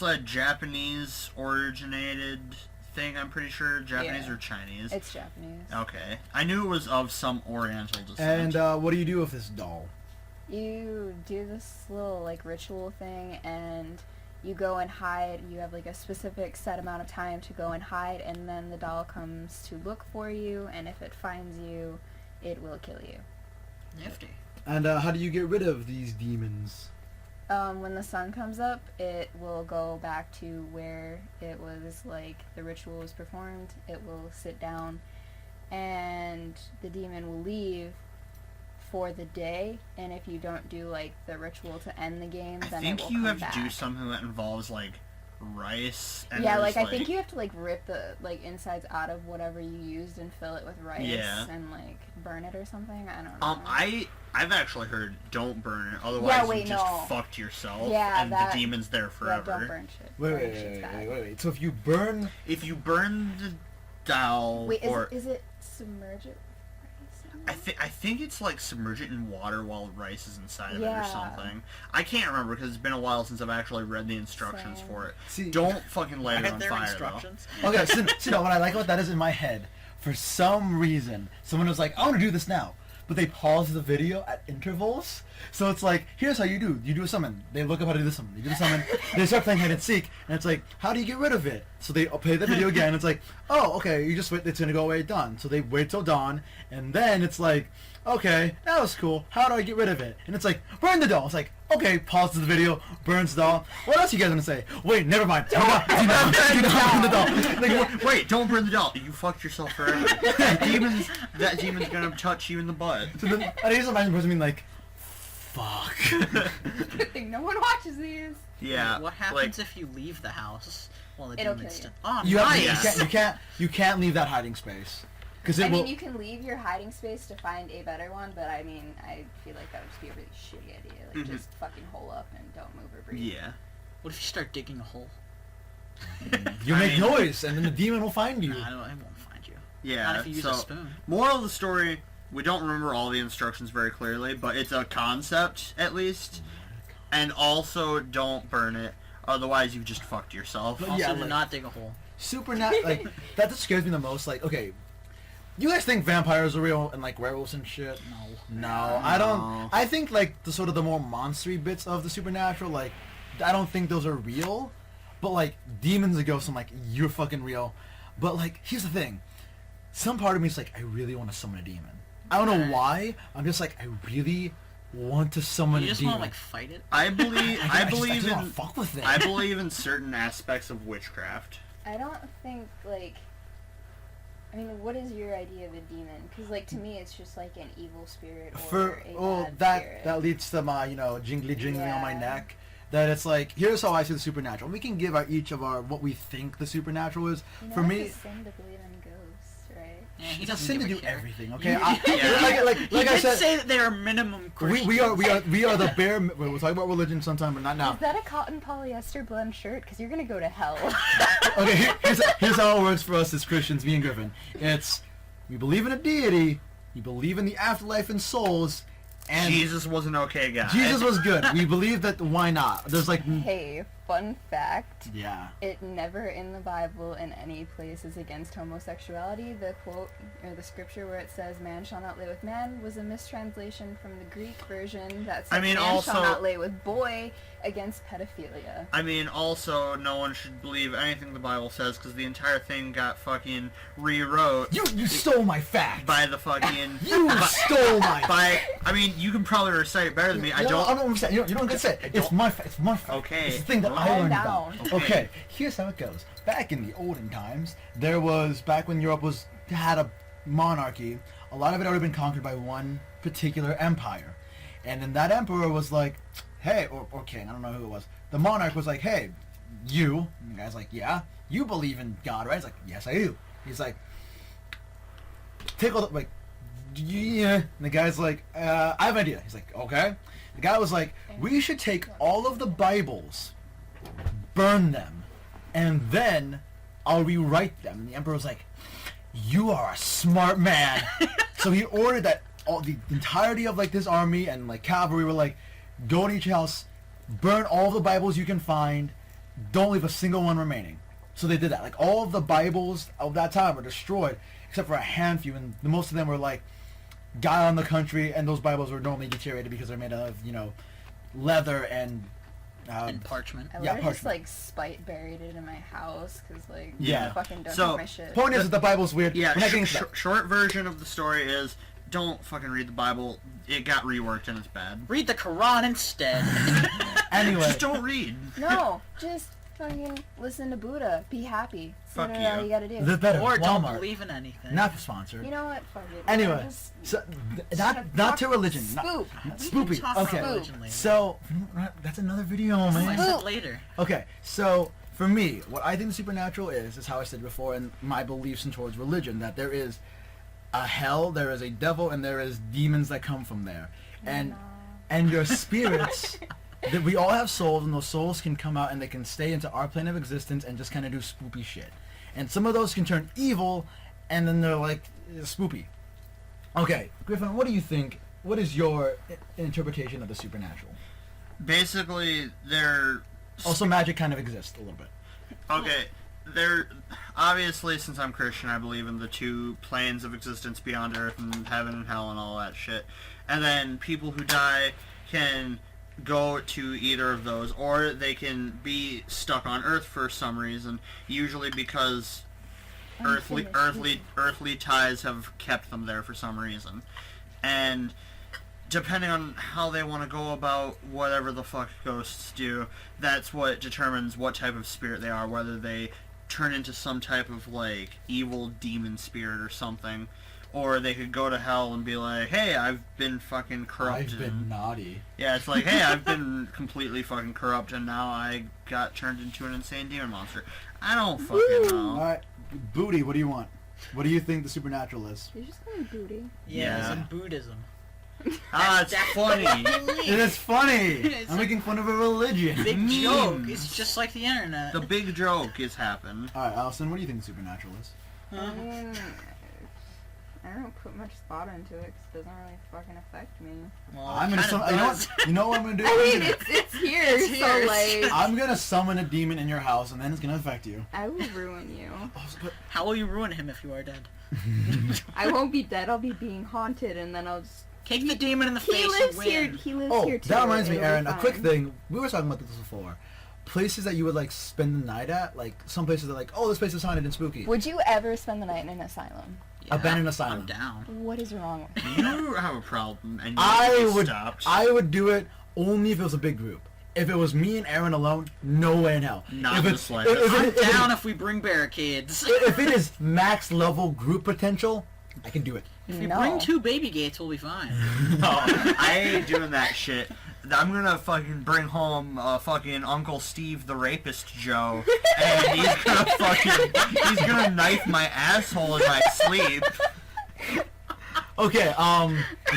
a Japanese-originated thing, I'm pretty sure. Japanese Yeah. or Chinese? It's Japanese. Okay. I knew it was of some oriental descent. And what do you do with this doll? You do this little, like, ritual thing and you go and hide. You have, like, a specific set amount of time to go and hide, and then the doll comes to look for you, and if it finds you, it will kill you. Nifty. And how do you get rid of these demons? When the sun comes up, it will go back to where it was, like, the ritual was performed. It will sit down, and the demon will leave for the day, and if you don't do, like, the ritual to end the game, I then it think will you come have back. to do something that involves, like, rice. And Yeah, there's, like, I think you have to, like, rip the, like, insides out of whatever you used and fill it with rice and, like, burn it or something. I don't know. I've actually heard don't burn it, otherwise Yeah, you wait, just no. fucked yourself, Yeah, and that- the demon's there Yeah, forever. don't burn shit. Wait, Burning wait, shit's wait, bad. wait, wait, wait. So if you burn... If you burn the doll, Wait, or is it submerge it? I think it's like submerge it in water while rice is inside of it or Yeah. something. I can't remember because it's been a while since I've actually read the instructions Same. for it. See, Don't fucking light it Aren't on there fire instructions? Okay, so no, what I like about that is in my head, for some reason, someone was like, I want to do this now. But they pause the video at intervals. So it's like, here's how you do. You do a summon. They look up how to do the summon. You do the summon. They start playing hide and seek. And it's like, how do you get rid of it? So they play the video again. It's like, oh, okay, you just wait. It's going to go away, done. So they wait till dawn. And then it's like, okay, that was cool. How do I get rid of it? And it's like, burn the doll. It's like, okay, pause the video, burns the doll. What else you guys going to say? Wait, never mind. Do not burn the doll. Like, Wait, don't burn the doll. You fucked yourself forever. That demon's gonna touch you in the butt. so then, I just imagine the person being like, fuck. Good thing no one watches these. Yeah. What happens like, if you leave the house while the It'll demon's kill you. still... Oh, You, have, nice! you can't leave that hiding space. Because it I will... mean, you can leave your hiding space to find a better one, but I mean, I feel like that would just be a really shitty idea. Like, Mhm. just fucking hole up and don't move or breathe. yeah. What if you start digging a hole? You I make mean- noise, and then the demon will find you. Nah, I won't find you. Yeah. Not if you use so, a spoon. moral of the story: we don't remember all the instructions very clearly, but it's a concept at least. And also, don't burn it, otherwise you've just fucked yourself. But Also, yeah, do like- not dig a hole. Like, that just scares me the most. Like, okay, you guys think vampires are real and, like, werewolves and shit? No, I don't. I think, like, the sort of the more monstery bits of the supernatural, like, I don't think those are real. But, like, demons and ghosts, I'm like, you're fucking real. But, like, here's the thing. Some part of me is like, I really want to summon a demon. I don't know why. I'm just like, I really want to summon You a just demon. want to, like, fight it? I believe. I just believe don't wanna in. fuck with it. I believe in certain aspects of witchcraft. I don't think, like... I mean, what is your idea of a demon? Because, like, to me, it's just like an evil spirit or a bad spirit. That leads to my, jingly on my Yeah. neck. That it's like, here's how I see the supernatural. We can give each of our what we think the supernatural is. You know, For it's me, a sin to believe in ghosts, right? Yeah, he it's a doesn't sin to give a do care. everything. Okay, You- Yeah. like He I did said, say that they are minimum Christians. we are the bare. We'll talk about religion sometime, but not now. Is that a cotton polyester blend shirt? Because you're gonna go to hell. Okay, here's how it works for us as Christians, me and Griffin. It's we believe in a deity, we believe in the afterlife and souls, and Jesus was an okay guy. Jesus was good. We believe that. Why not? There's like, Hey, fun fact. yeah. It never in the Bible in any place is against homosexuality. The quote, or the scripture where it says, man shall not lay with man, was a mistranslation from the Greek version that says, I mean, man also- shall not lay with boy against pedophilia. I mean, also, no one should believe anything the Bible says because the entire thing got fucking rewrote You stole my fact. by the fucking. You stole my. By, I mean, you can probably recite it better than me. I No, don't. I don't understand. You don't get it. It's my fact. It's my fact. Okay. It's the thing that I Calm learned down. about. Okay. Okay. Here's how it goes. Back in the olden times, there was back when Europe had a monarchy. A lot of it had already been conquered by one particular empire, and then that emperor was like, "Hey," or king. I don't know who it was. The monarch was like, "Hey, you." And the guy's like, "Yeah, you believe in God, right?" He's like, "Yes, I do." He's like, "Take all the yeah. And the guy's like, I have an idea. He's like, okay. The guy was like, we should take all of the Bibles, burn them, and then I'll rewrite them. And the emperor was like, you are a smart man. So he ordered that the entirety of like this army and like cavalry were like, go to each house, burn all the Bibles you can find, don't leave a single one remaining. So they did that. Like all of the Bibles of that time were destroyed, except for a handful, and most of them were like got on the country, and those Bibles were normally deteriorated because they're made out of leather and parchment. I Yeah, would've just parchment. like spite buried it in my house because like Yeah. fucking don't So, take my shit. Point is that the Bible's weird. Yeah, We're not getting into that. short version of the story is don't fucking read the Bible. It got reworked and it's bad. Read the Quran instead. Anyway, Just don't read. No, just fucking listen to Buddha. Be happy. Fuck That's all you. you gotta do. the better. Or don't Walmart. believe in anything. Not sponsored. You know what? Fuck it. Anyway, Just so not to religion. Spook. Not, We can spoopy. talk about Okay. religion later. So that's another video, Oh, I man. said later. Okay, so for me, what I think the supernatural is how I said before, and my beliefs in towards religion, that there is a hell, there is a devil, and there is demons that come from there, and your spirits. That we all have souls, and those souls can come out and they can stay into our plane of existence and just kind of do spoopy shit. And some of those can turn evil, and then they're like spoopy. Okay, Griffin, what do you think? What is your interpretation of the supernatural? Basically, they're Also, magic kind of exists a little bit. okay. They're obviously, since I'm Christian, I believe in the two planes of existence beyond Earth and heaven and hell and all that shit. And then people who die can go to either of those, or they can be stuck on Earth for some reason, usually because earthly ties have kept them there for some reason. And depending on how they want to go about whatever the fuck ghosts do, that's what determines what type of spirit they are, whether they turn into some type of like evil demon spirit or something, or they could go to hell and be like, hey, I've been fucking corrupted. I've been naughty. Yeah, it's like, hey, I've been completely fucking corrupt and now I got turned into an insane demon monster. I don't fucking know. Alright, Booty, what do you want? What do you think the supernatural is? You just call me booty. Yeah, it's Yeah. in Buddhism. Ah, it's funny. It is funny! It's I'm a making fun of a religion. big Memes. joke. It's just like the internet. The big joke is happened. Alright, Allison, what do you think the supernatural is? I mean, I don't put much thought into it because it doesn't really fucking affect me. Well, I'm gonna kinda summon. does. You know what I'm gonna do? I I'm mean, gonna- it's here, It's here. so like, I'm gonna summon a demon in your house, and then it's gonna affect you. I will ruin you. Oh, but How will you ruin him if you are dead? I won't be dead. I'll be being haunted, and then I'll just. Kick the demon in the He face lives and win. here. He lives oh, here too. that reminds me, It'll be Aaron. A quick fine. thing. We were talking about this before. Places that you would like spend the night at, like some places that like, oh, this place is haunted and spooky. Would you ever spend the night in an asylum? Yeah, Abandoned asylum. I'm down. What is wrong with you? You have a problem, and you I need to be would. stopped. I would do it only if it was a big group. If it was me and Aaron alone, no way in hell. Not if the it's- slightest. if it- I'm if it- down if we bring barricades. if it is max level group potential, I can do it. If we No. bring 2 baby gates, we'll be fine. No, I ain't doing that shit. I'm gonna fucking bring home fucking Uncle Steve the Rapist Joe, and he's gonna knife my asshole in my sleep. Okay,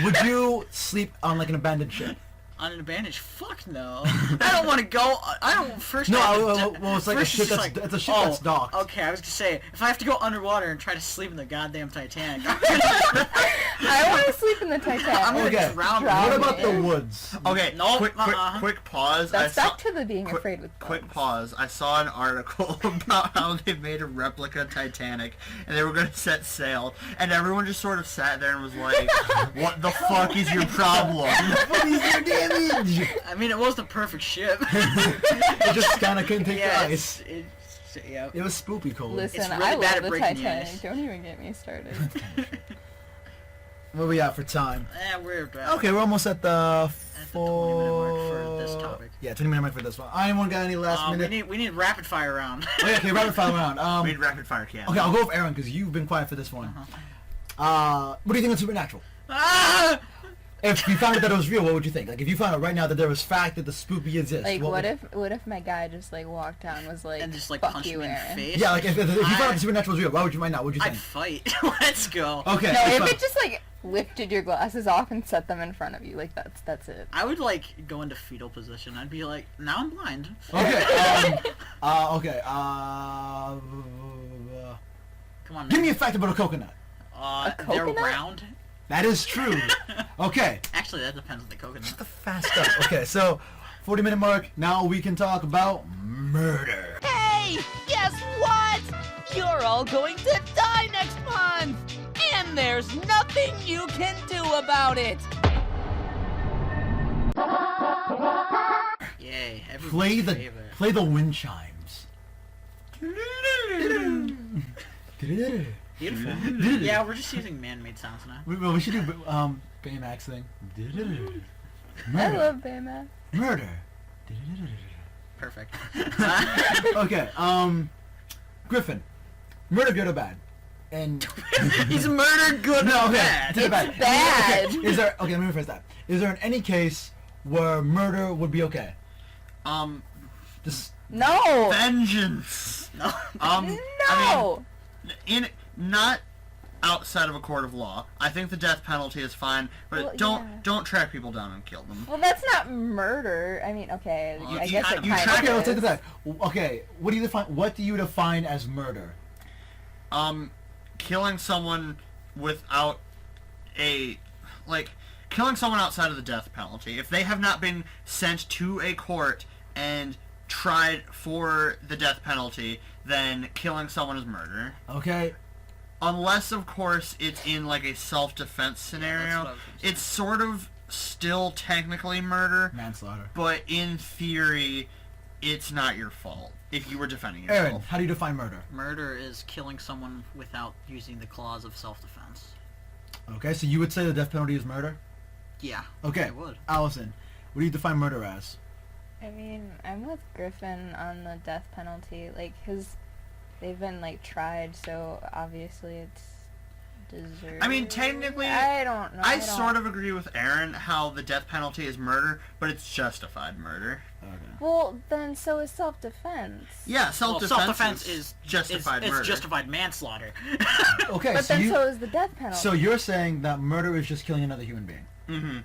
would you sleep on like an abandoned ship? On an advantage? Fuck no. I don't want to go. I don't. First. No, I have to well, it's like a first ship it's that's like, it's a ship oh, that's docked. Okay, I was gonna say if I have to go underwater and try to sleep in the goddamn Titanic, I want to sleep in the Titanic. I'm gonna Okay. drown. Drown. What about the Yeah. woods? Okay, No, quick pause. That's I saw, back to the being quick- afraid with Quick bugs. pause. I saw an article about how they made a replica Titanic, and they were going to set sail, and everyone just sort of sat there and was like, "What the fuck is your problem?" What is your damage? I mean, it was the perfect ship. It just kind of couldn't take yeah, the ice. yeah. It was spoopy cold. Listen, really I bad love at the breaking the Titanic. ice. Don't even get me started. What are we at for time? We're Okay, we're almost at the At the 20-minute mark for this topic. Yeah, 20-minute mark for this one. Anyone got any last minute? we need rapid fire round. Oh, yeah, okay, rapid fire round. We need rapid fire can. Okay, I'll go with Aaron because you've been quiet for this one. What do you think of supernatural? Ah! If you found out that it was real, what would you think? Like, if you found out right now that there was fact that the spoopy exists, Like, what what if my guy just like walked out and was like, And just like "Fuck punch you, me in the Aaron." face. Yeah, like if you found out the supernatural was real, why would you right now? What would you I'd think? fight. Let's go. Okay. No, it's if fine. it just like lifted your glasses off and set them in front of you. Like, that's it. I would, like, go into fetal position. I'd be like, now I'm blind. Okay. Okay. Come on, Give man. me a fact about a coconut. They're coconut? round. That is true. Okay. Actually, that depends on the coconut. The fast up. Okay, so 40-minute mark. Now we can talk about murder. Hey, guess what? You're all going to die next month! And there's nothing you can do about it! Yay, Play everybody's favorite. the wind chimes. Beautiful. Yeah, we're just using man-made sounds now. We should do Baymax thing. I Murder. love Baymax. Murder. Perfect. Okay. Griffin. Murder, good or bad? And He's murdered good no, and okay. bad. Good or bad. bad. Okay. Is there? Okay, let me rephrase that. Is there any case where murder would be okay? Just No. Vengeance. No. No. Not outside of a court of law. I think the death penalty is fine, but Well, don't track people down and kill them. Well, that's not murder. I mean, okay, Well, I you guess had- it you kind tried of okay. Let's is. take that. Okay. What do you define as murder? Killing someone without killing someone outside of the death penalty. If they have not been sent to a court and tried for the death penalty, then killing someone is murder. Okay. Unless, of course, it's in like a self-defense scenario. what I was gonna say. It's sort of still technically murder, Manslaughter. but in theory, it's not your fault if you were defending yourself. Aaron, how do you define murder? Murder is killing someone without using the clause of self-defense. Okay, so you would say the death penalty is murder? Yeah. Okay. I would. Allison, what do you define murder as? I mean, I'm with Griffin on the death penalty. Like, they've been, like, tried, so obviously it's deserved. I mean, technically, I don't know. I sort of agree with Aaron how the death penalty is murder, but it's justified murder. Okay. Well, then so is self-defense. Yeah, Well, self-defense, self-defense is justified murder. It's justified manslaughter. Okay, But so then you, so is the death penalty. so you're saying that murder is just killing another human being. Mm-hmm.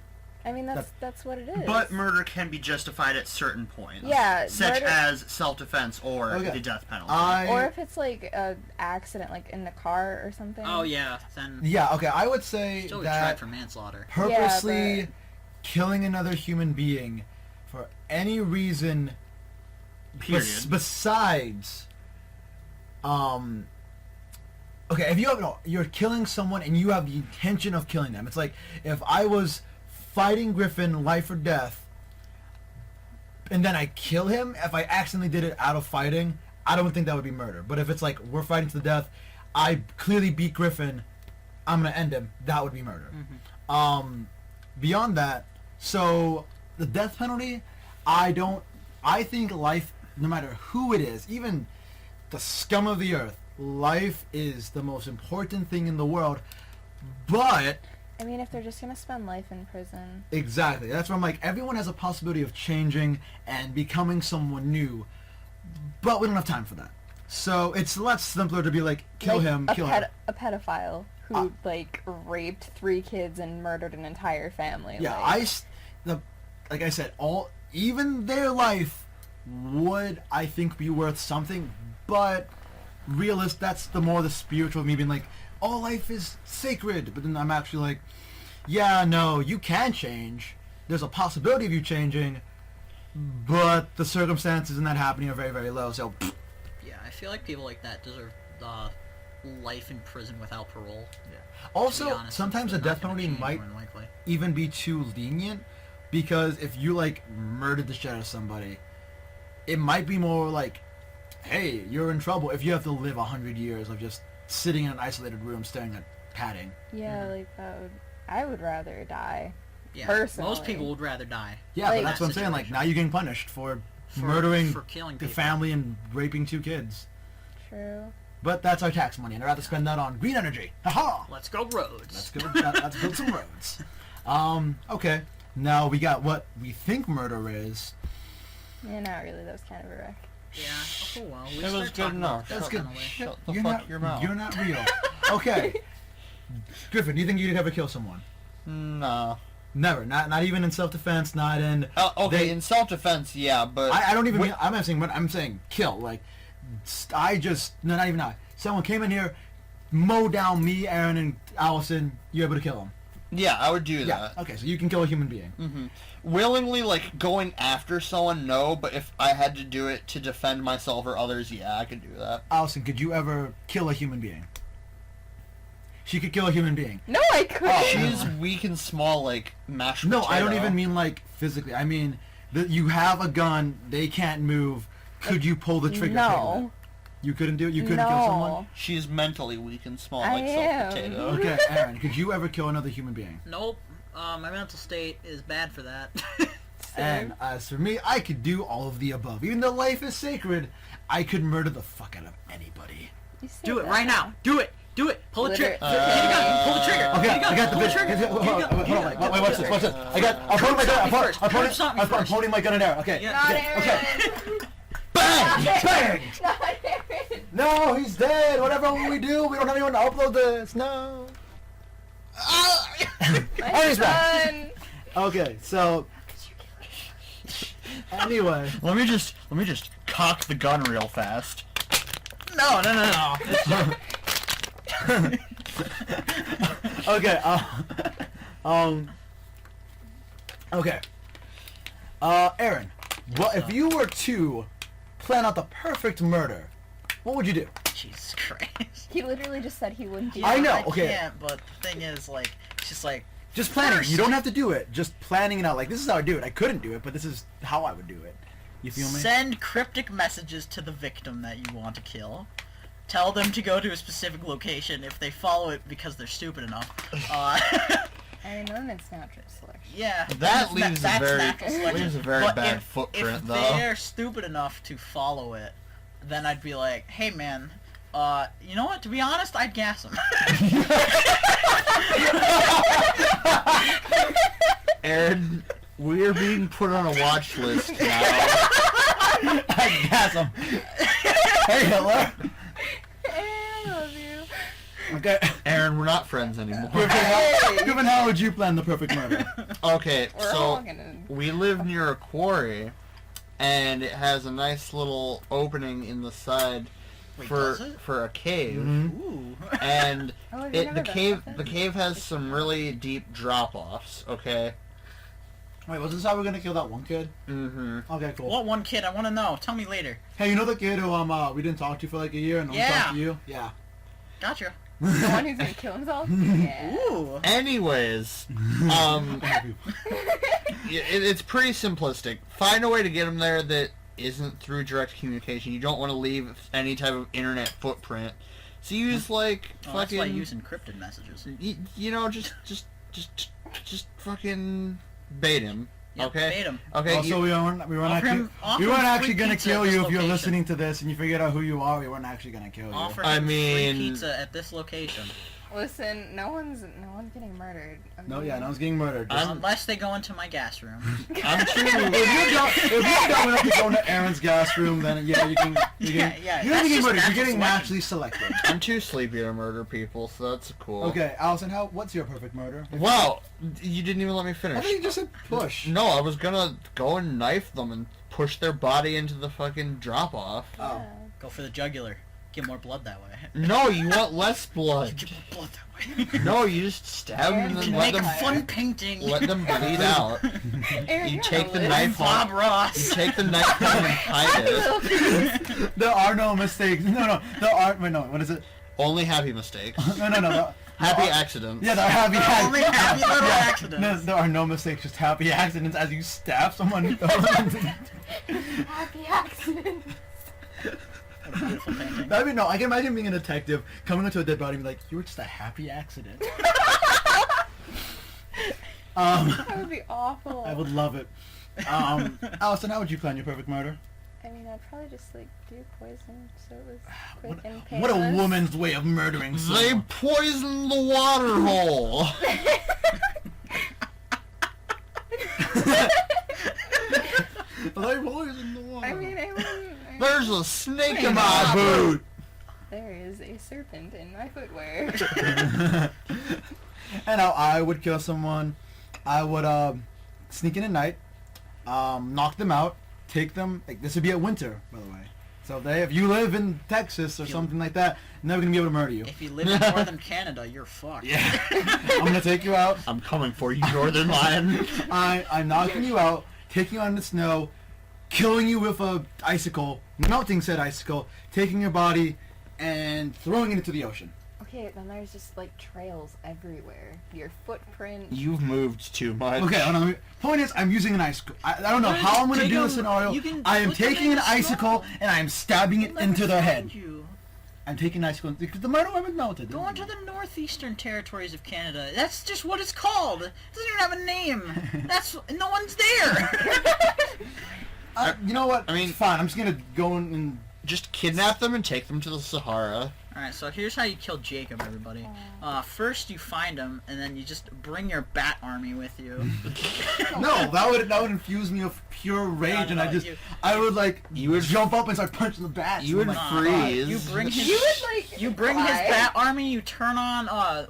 I mean, that's what it is. But murder can be justified at certain points. Yeah, Such murder- as self-defense or Okay. the death penalty. Or if it's like a accident, like in the car or something. Oh yeah, then Yeah, okay, I would say still that tried for manslaughter. purposely Yeah, killing another human being for any reason Period. besides okay, if you have you're killing someone and you have the intention of killing them. It's like if I was fighting Griffin life or death and then I kill him, if I accidentally did it out of fighting, I don't think that would be murder. But if it's like we're fighting to the death, I clearly beat Griffin, I'm gonna end him, that would be murder. Beyond that, so the death penalty, I think life, no matter who it is, even the scum of the earth, life is the most important thing in the world. But I mean, if they're just gonna spend life in prison. exactly, that's where I'm like, everyone has a possibility of changing and becoming someone new, but we don't have time for that. So it's less simpler to be like, kill like him, a kill him. a pedophile who like raped 3 kids and murdered an entire family. Yeah, like, like I said, even their life would, I think, be worth something, but that's the more the spiritual of me being like, all life is sacred, but then I'm actually like, yeah, no, you can change. There's a possibility of you changing, but the circumstances in that happening are very, very low, so Yeah, I feel like people like that deserve life in prison without parole. Also, To be honest, sometimes a it's not death gonna penalty change might more than likely. even be too lenient, because if you like murdered the shit out of somebody, it might be more like, hey, you're in trouble if you have to live 100 years of just sitting in an isolated room staring at padding. yeah, like I would rather die. Yeah, Personally. most people would rather die. Yeah, Like- but that's what I'm saying. Like, now you're getting punished for For- murdering for killing the people. family and raping 2 kids. True. But that's our tax money, and I'd rather spend that on green energy. Haha! Let's go roads. Let's go. Let's build some roads. Okay. Now we got what we think murder is. Yeah, not really. That was kind of a wreck. Yeah. Oh well. We It was start good talking about enough. that That's good. kind of way. Shut the You're fuck not, your mouth. You're not real. Okay. Griffin, do you think you'd ever kill someone? No. Never. Not even in self-defense. Not in. Okay, in self-defense, yeah, but I don't even mean. I'm not saying. I'm saying kill. Like, no, not even I. Someone came in here, mow down me, Aaron, and Allison. You able to kill them? yeah, I would do Yeah. that. Okay, so you can kill a human being. Willingly, like, going after someone, no, but if I had to do it to defend myself or others, yeah, I could do that. Allison, could you ever kill a human being? She could kill a human being. No, I couldn't. She's weak and small, like, mashed No, potato. I don't even mean like physically. I mean, you have a gun. They can't move. Could you pull the trigger? No. You couldn't do it. You couldn't no. kill someone. She's mentally weak and small, I like am. soft potato. Okay, Aaron, could you ever kill another human being? Nope. My mental state is bad for that. And as for me, I could do all of the above. Even though life is sacred, I could murder the fuck out of anybody. You say Do it that. right now. Do it. Do it. Pull the trigger. Literally- Get a gun. Pull the trigger. Okay, Get a gun. I got the Pull bitch. trigger. Hold Get a on, gun. wait, Get a wait, gun. watch this, watch this. I'm holding my gun. I'm pointing my gun in air. Okay. Yeah. Not Okay. Aaron. Okay. Bang! Bang! Not Aaron. No, he's dead. Whatever we do, we don't have anyone to upload this. No. My He's back. son. Okay, so anyway, Let me just cock the gun real fast. No. okay, okay. Aaron, well, if you were to plan out the perfect murder, what would you do? Jesus Christ. He literally just said he wouldn't do I that. know, I okay. can't, but the thing is, like, it's just like, Just planning. First. You don't have to do it. Just planning it out. Like, this is how I do it. I couldn't do it, but this is how I would do it. You feel me? send cryptic messages to the victim that you want to kill. Tell them to go to a specific location. If they follow it because they're stupid enough, I know that's natural selection. yeah. That leaves a that's very- natural selection. leaves a very But bad if footprint, though. they're stupid enough to follow it, then I'd be like, hey man, you know what? To be honest, I'd gas them. Aaron, we're being put on a watch list now. I gas him. Hey, Hitler. I love you. Okay. Aaron, we're not friends anymore. Griffin, how would you plan the perfect murder? Okay, We're all so gonna. we live near a quarry, and it has a nice little opening in the side Wait, for does it? for a cave. Ooh. And Oh, have you never been up the there? cave has some really deep drop-offs. Okay. Wait, was this how we're gonna kill that one kid? Mm-hmm. Okay, cool. What one kid? I want to know. Tell me later. Hey, you know the kid who we didn't talk to for like a year and I'm Yeah. talking to you? Yeah. Gotcha. The one who's gonna kill himself? Yeah. Ooh. Anyways, it's pretty simplistic. Find a way to get him there that isn't through direct communication. You don't want to leave any type of internet footprint. So use like Oh, that's why I fucking, use encrypted messages. you know, just fucking bait him. Yep, Okay. bait 'em. Okay. Also, we weren't Offer him actually free gonna pizza kill at you this if you're location. listening to this and you figured out who you are. We weren't actually gonna kill you. Offer I him mean- free pizza at this location. Listen, no one's getting murdered. I No, mean, yeah, no one's getting murdered. Just- Unless they go into my gas room. I'm too. if you're dumb enough to go into Aaron's gas room, then yeah, you can. Yeah, You're that's not getting just murdered. You're natural getting selection. naturally selected. I'm too sleepy to murder people, so that's cool. Okay, Allison, what's your perfect murder? Wow, you didn't even let me I finish. think you just said push. No, I was gonna go and knife them and push their body into the fucking drop off. Oh. Go for the jugular. Get more blood that way. No, you want less blood. Get more blood that way. No, you just stab them and You then can let make a them fun painting. let them bleed out. Aaron, You you're take gonna the live. knife Bob home. You Ross. take the knife home and hide it. There are no mistakes. No, there are. Wait, no. What is it? Only happy mistakes. No. Happy accidents. Yeah, there are happy Only happy little accidents. No, there are no mistakes, just happy accidents as you stab someone. Happy accident. What a beautiful painting. I mean, no, I can imagine being a detective coming into a dead body and be like, "You were just a happy accident." That would be awful. I would love it. Allison, how would you plan your perfect murder? I mean, I'd probably just like do poison so it was quick and painless. What a woman's way of murdering They someone. poisoned the water hole. They poisoned the water. I mean, I wouldn't. There's a snake in my boot. There is a serpent in my footwear. And how I would kill someone, I would sneak in at night, knock them out, take them. Like this would be at winter, by the way. So if you live in Texas or something like that, never gonna be able to murder you. If you live in northern Canada, you're fucked. Yeah. I'm gonna take you out. I'm coming for you, Northern Lion. I'm knocking you out, taking you out in the snow, killing you with a icicle, melting said icicle, taking your body, and throwing it into the ocean. Okay, then there's just like trails everywhere. Your footprint. You've moved too much. Okay, hold on. Point is, I'm using an icicle. I don't know how I'm gonna do this scenario. I am taking an icicle and I am stabbing it into their head. I'm taking an icicle because the murder weapon melted. Go into the northeastern territories of Canada. That's just what it's called. It doesn't even have a name. That's no one's there. You know what? I mean, fine. I'm just gonna go in and just kidnap them and take them to the Sahara. Alright, so here's how you kill Jacob, everybody. First you find him, and then you just bring your bat army with you. no, that would infuse me with pure rage, and I would like jump up and start punching the bats. You would freeze. You bring his cry. bat army. You turn on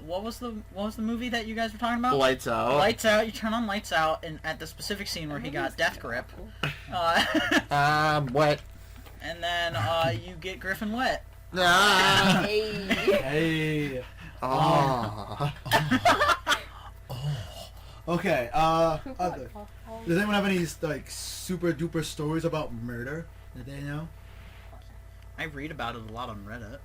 what was the movie that you guys were talking about? Lights Out. Lights Out. You turn on Lights Out, and at the specific scene where he got death grip. What? And then you get Griffin wet. Ah. Hey. Oh. Okay. Does anyone have any like super duper stories about murder that they know? I read about it a lot on Reddit.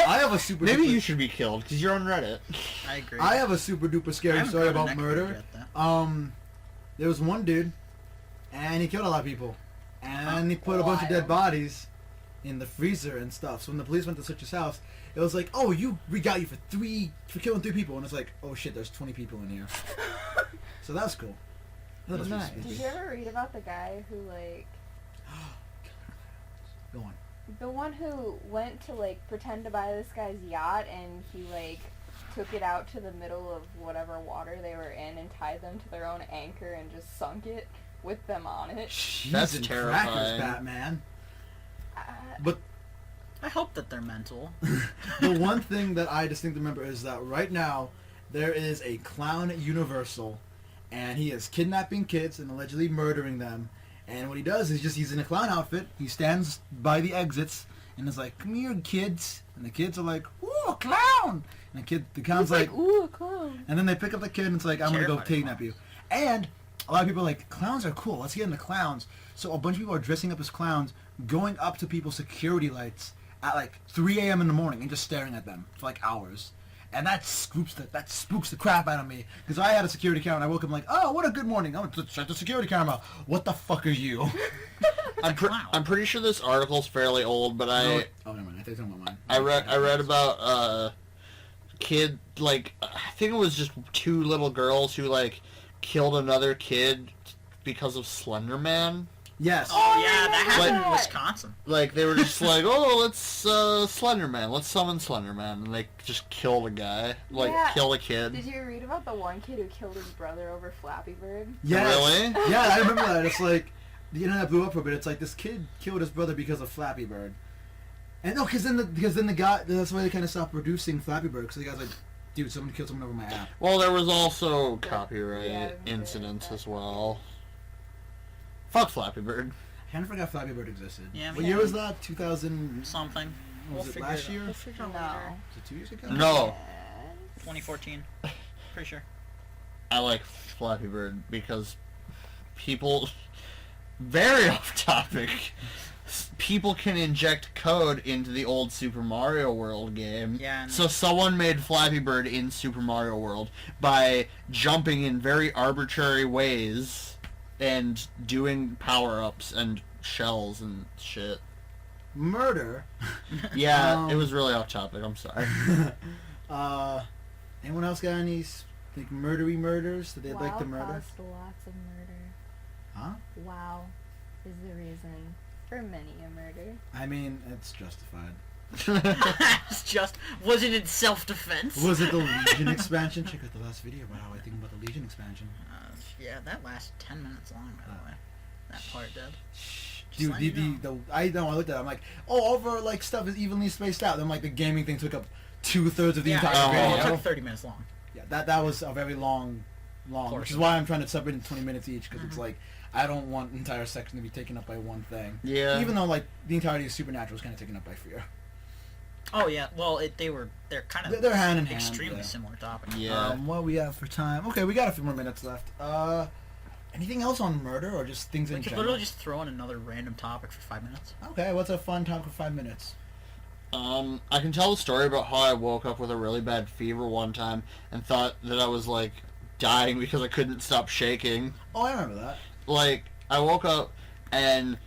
I have a super. Maybe duper, you should be killed because you're on Reddit. I agree. I have a super duper scary story about murder. There was one dude, and he killed a lot of people, and he put a bunch of dead bodies in the freezer and stuff. So when the police went to search his house, it was like, oh, we got you for killing 3 people, and it's like, oh shit, there's 20 people in here. So that's cool. That was Nice. Did you ever read about the guy who like Go on. the one who went to like pretend to buy this guy's yacht, and he like took it out to the middle of whatever water they were in and tied them to their own anchor and just sunk it with them on it? That's Cheese and terrifying. crackers, Batman. But I hope that they're mental. the one thing that I distinctly remember is that right now there is a clown at Universal, and he is kidnapping kids and allegedly murdering them. And what he does is he's in a clown outfit. He stands by the exits and is like, "Come here, kids." And the kids are like, "Ooh, a clown!" And the clown's like, "Ooh, a clown." And then they pick up the kid and it's like, "I'm gonna go kidnap you." And a lot of people are like, "Clowns are cool. Let's get into clowns." So a bunch of people are dressing up as clowns, going up to people's security lights at like 3 a.m. in the morning and just staring at them for like hours. And that spooks the crap out of me, because I had a security camera and I woke up like, "Oh, what a good morning. I'm going to check the security camera." What the fuck are you? I'm pretty sure this article's fairly old, but Oh, never mind. I think you're talking about mine. I read about kid, like, I think it was just 2 little girls who like killed another kid because of Slender Man. Yes. Oh yeah, that happened in Like- Wisconsin. Like, they were just like, "Oh, let's Slender Man, let's summon Slender Man," and they just killed a guy, like, Yeah. kill a kid. Did you read about the one kid who killed his brother over Flappy Bird? Yes. Really? Yeah, I remember that. It's like, the internet blew up for a bit. It's like this kid killed his brother because of Flappy Bird. And no, because then the guy, that's why they kind of stopped producing Flappy Bird, because the guy's like, "Dude, someone killed someone over my app." Well, there was also copyright Yeah, I remember incidents that. as well. Fuck Flappy Bird. I kind of forgot Flappy Bird existed. Yeah, What me year too. was that? 2000? Something. Was it last year? We'll Was figure it out No. later. it 2 years ago? No, 2014. Pretty sure. I like Flappy Bird because people, very off topic, people can inject code into the old Super Mario World game. Yeah, and- So someone made Flappy Bird in Super Mario World by jumping in very arbitrary ways and doing power-ups and shells and shit. Murder. Yeah, it was really off topic. I'm sorry. Anyone else got any like murdery murders that they'd WoW like to murder? caused lots of murder. Huh? WoW is the reason for many a murder. I mean, it's justified. It's just, was it in self-defense? Was it the Legion expansion? Check out the last video about how I think about the Legion expansion. Yeah, that lasted 10 minutes long, by the way. That part did. Shh. Dude, letting you I looked at it. I'm like, oh, all of our like stuff is evenly spaced out. Then like the gaming thing took up 2/3 of the entire well, video. it took 30 minutes long. Yeah, that was a very long, which is why I'm trying to separate in 20 minutes each because it's like I don't want an entire section to be taken up by one thing. Yeah. Even though like the entirety of Supernatural is kind of taken up by fear. Oh yeah, well they're kind of They're hand in hand. extremely Yeah. similar topics. Yeah. What we have for time? Okay, we got a few more minutes left. Anything else on murder or just things We in could general? literally just throw in another random topic for 5 minutes. Okay, what's a fun topic for 5 minutes? I can tell the story about how I woke up with a really bad fever one time and thought that I was like dying because I couldn't stop shaking. Oh, I remember that. Like, I woke up and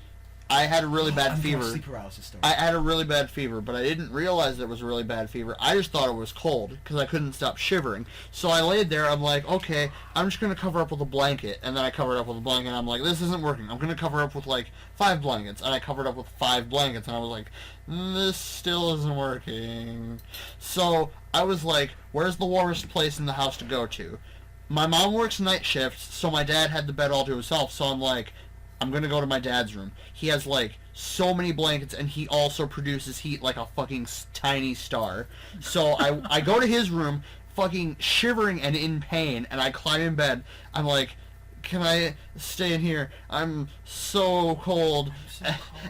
I had a really bad I'm doing a fever. sleep paralysis story. I had a really bad fever, but I didn't realize it was a really bad fever. I just thought it was cold because I couldn't stop shivering. So I laid there. I'm like, okay, I'm just going to cover up with a blanket. And then I covered up with a blanket. And I'm like, this isn't working. I'm going to cover up with like 5 blankets. And I covered up with 5 blankets. And I was like, this still isn't working. So I was like, where's the warmest place in the house to go to? My mom works night shifts, so my dad had the bed all to himself. So I'm like, I'm going to go to my dad's room. He has like so many blankets and he also produces heat like a fucking tiny star. So I go to his room fucking shivering and in pain and I climb in bed. I'm like, can I stay in here? I'm so cold.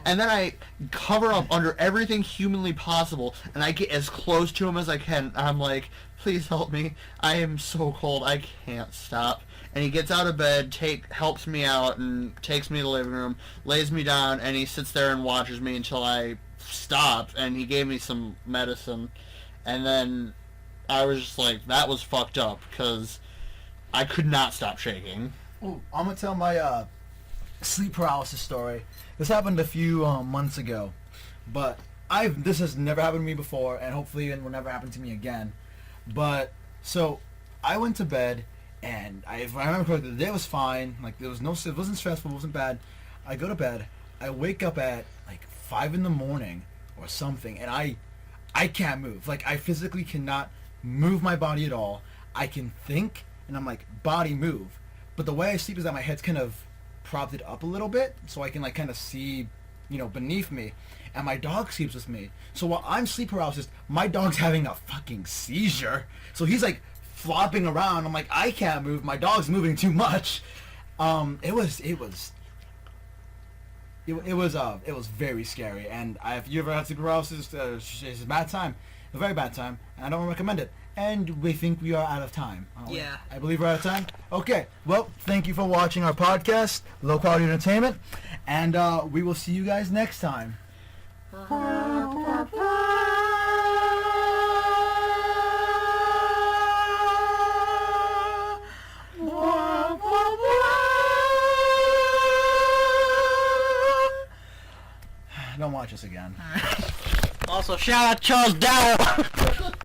And then I cover up under everything humanly possible and I get as close to him as I can. I'm like, please help me. I am so cold. I can't stop. And he gets out of bed, helps me out, and takes me to the living room, lays me down, and he sits there and watches me until I stop. And he gave me some medicine, and then I was just like, that was fucked up because I could not stop shaking. Ooh, I'm gonna tell my sleep paralysis story. This happened a few months ago, but this has never happened to me before, and hopefully it will never happen to me again. But so I went to bed. And if I remember correctly, the day was fine. Like it wasn't stressful, it wasn't bad. I go to bed. I wake up at like 5 in the morning or something, and I can't move. Like I physically cannot move my body at all. I can think, and I'm like, body move. But the way I sleep is that my head's kind of propped up a little bit, so I can like kind of see, beneath me. And my dog sleeps with me. So while I'm sleep paralysis, my dog's having a fucking seizure. So he's like flopping around. I'm like, I can't move. My dog's moving too much. It was very scary. And if you ever had sleep paralysis, it's a bad time, a very bad time, and I don't recommend it. And we think we are out of time. Yeah. I believe we're out of time. Okay. Well, thank you for watching our podcast, Low Quality Entertainment, and we will see you guys next time. Don't watch us again. Also, shout out Charles Darrow.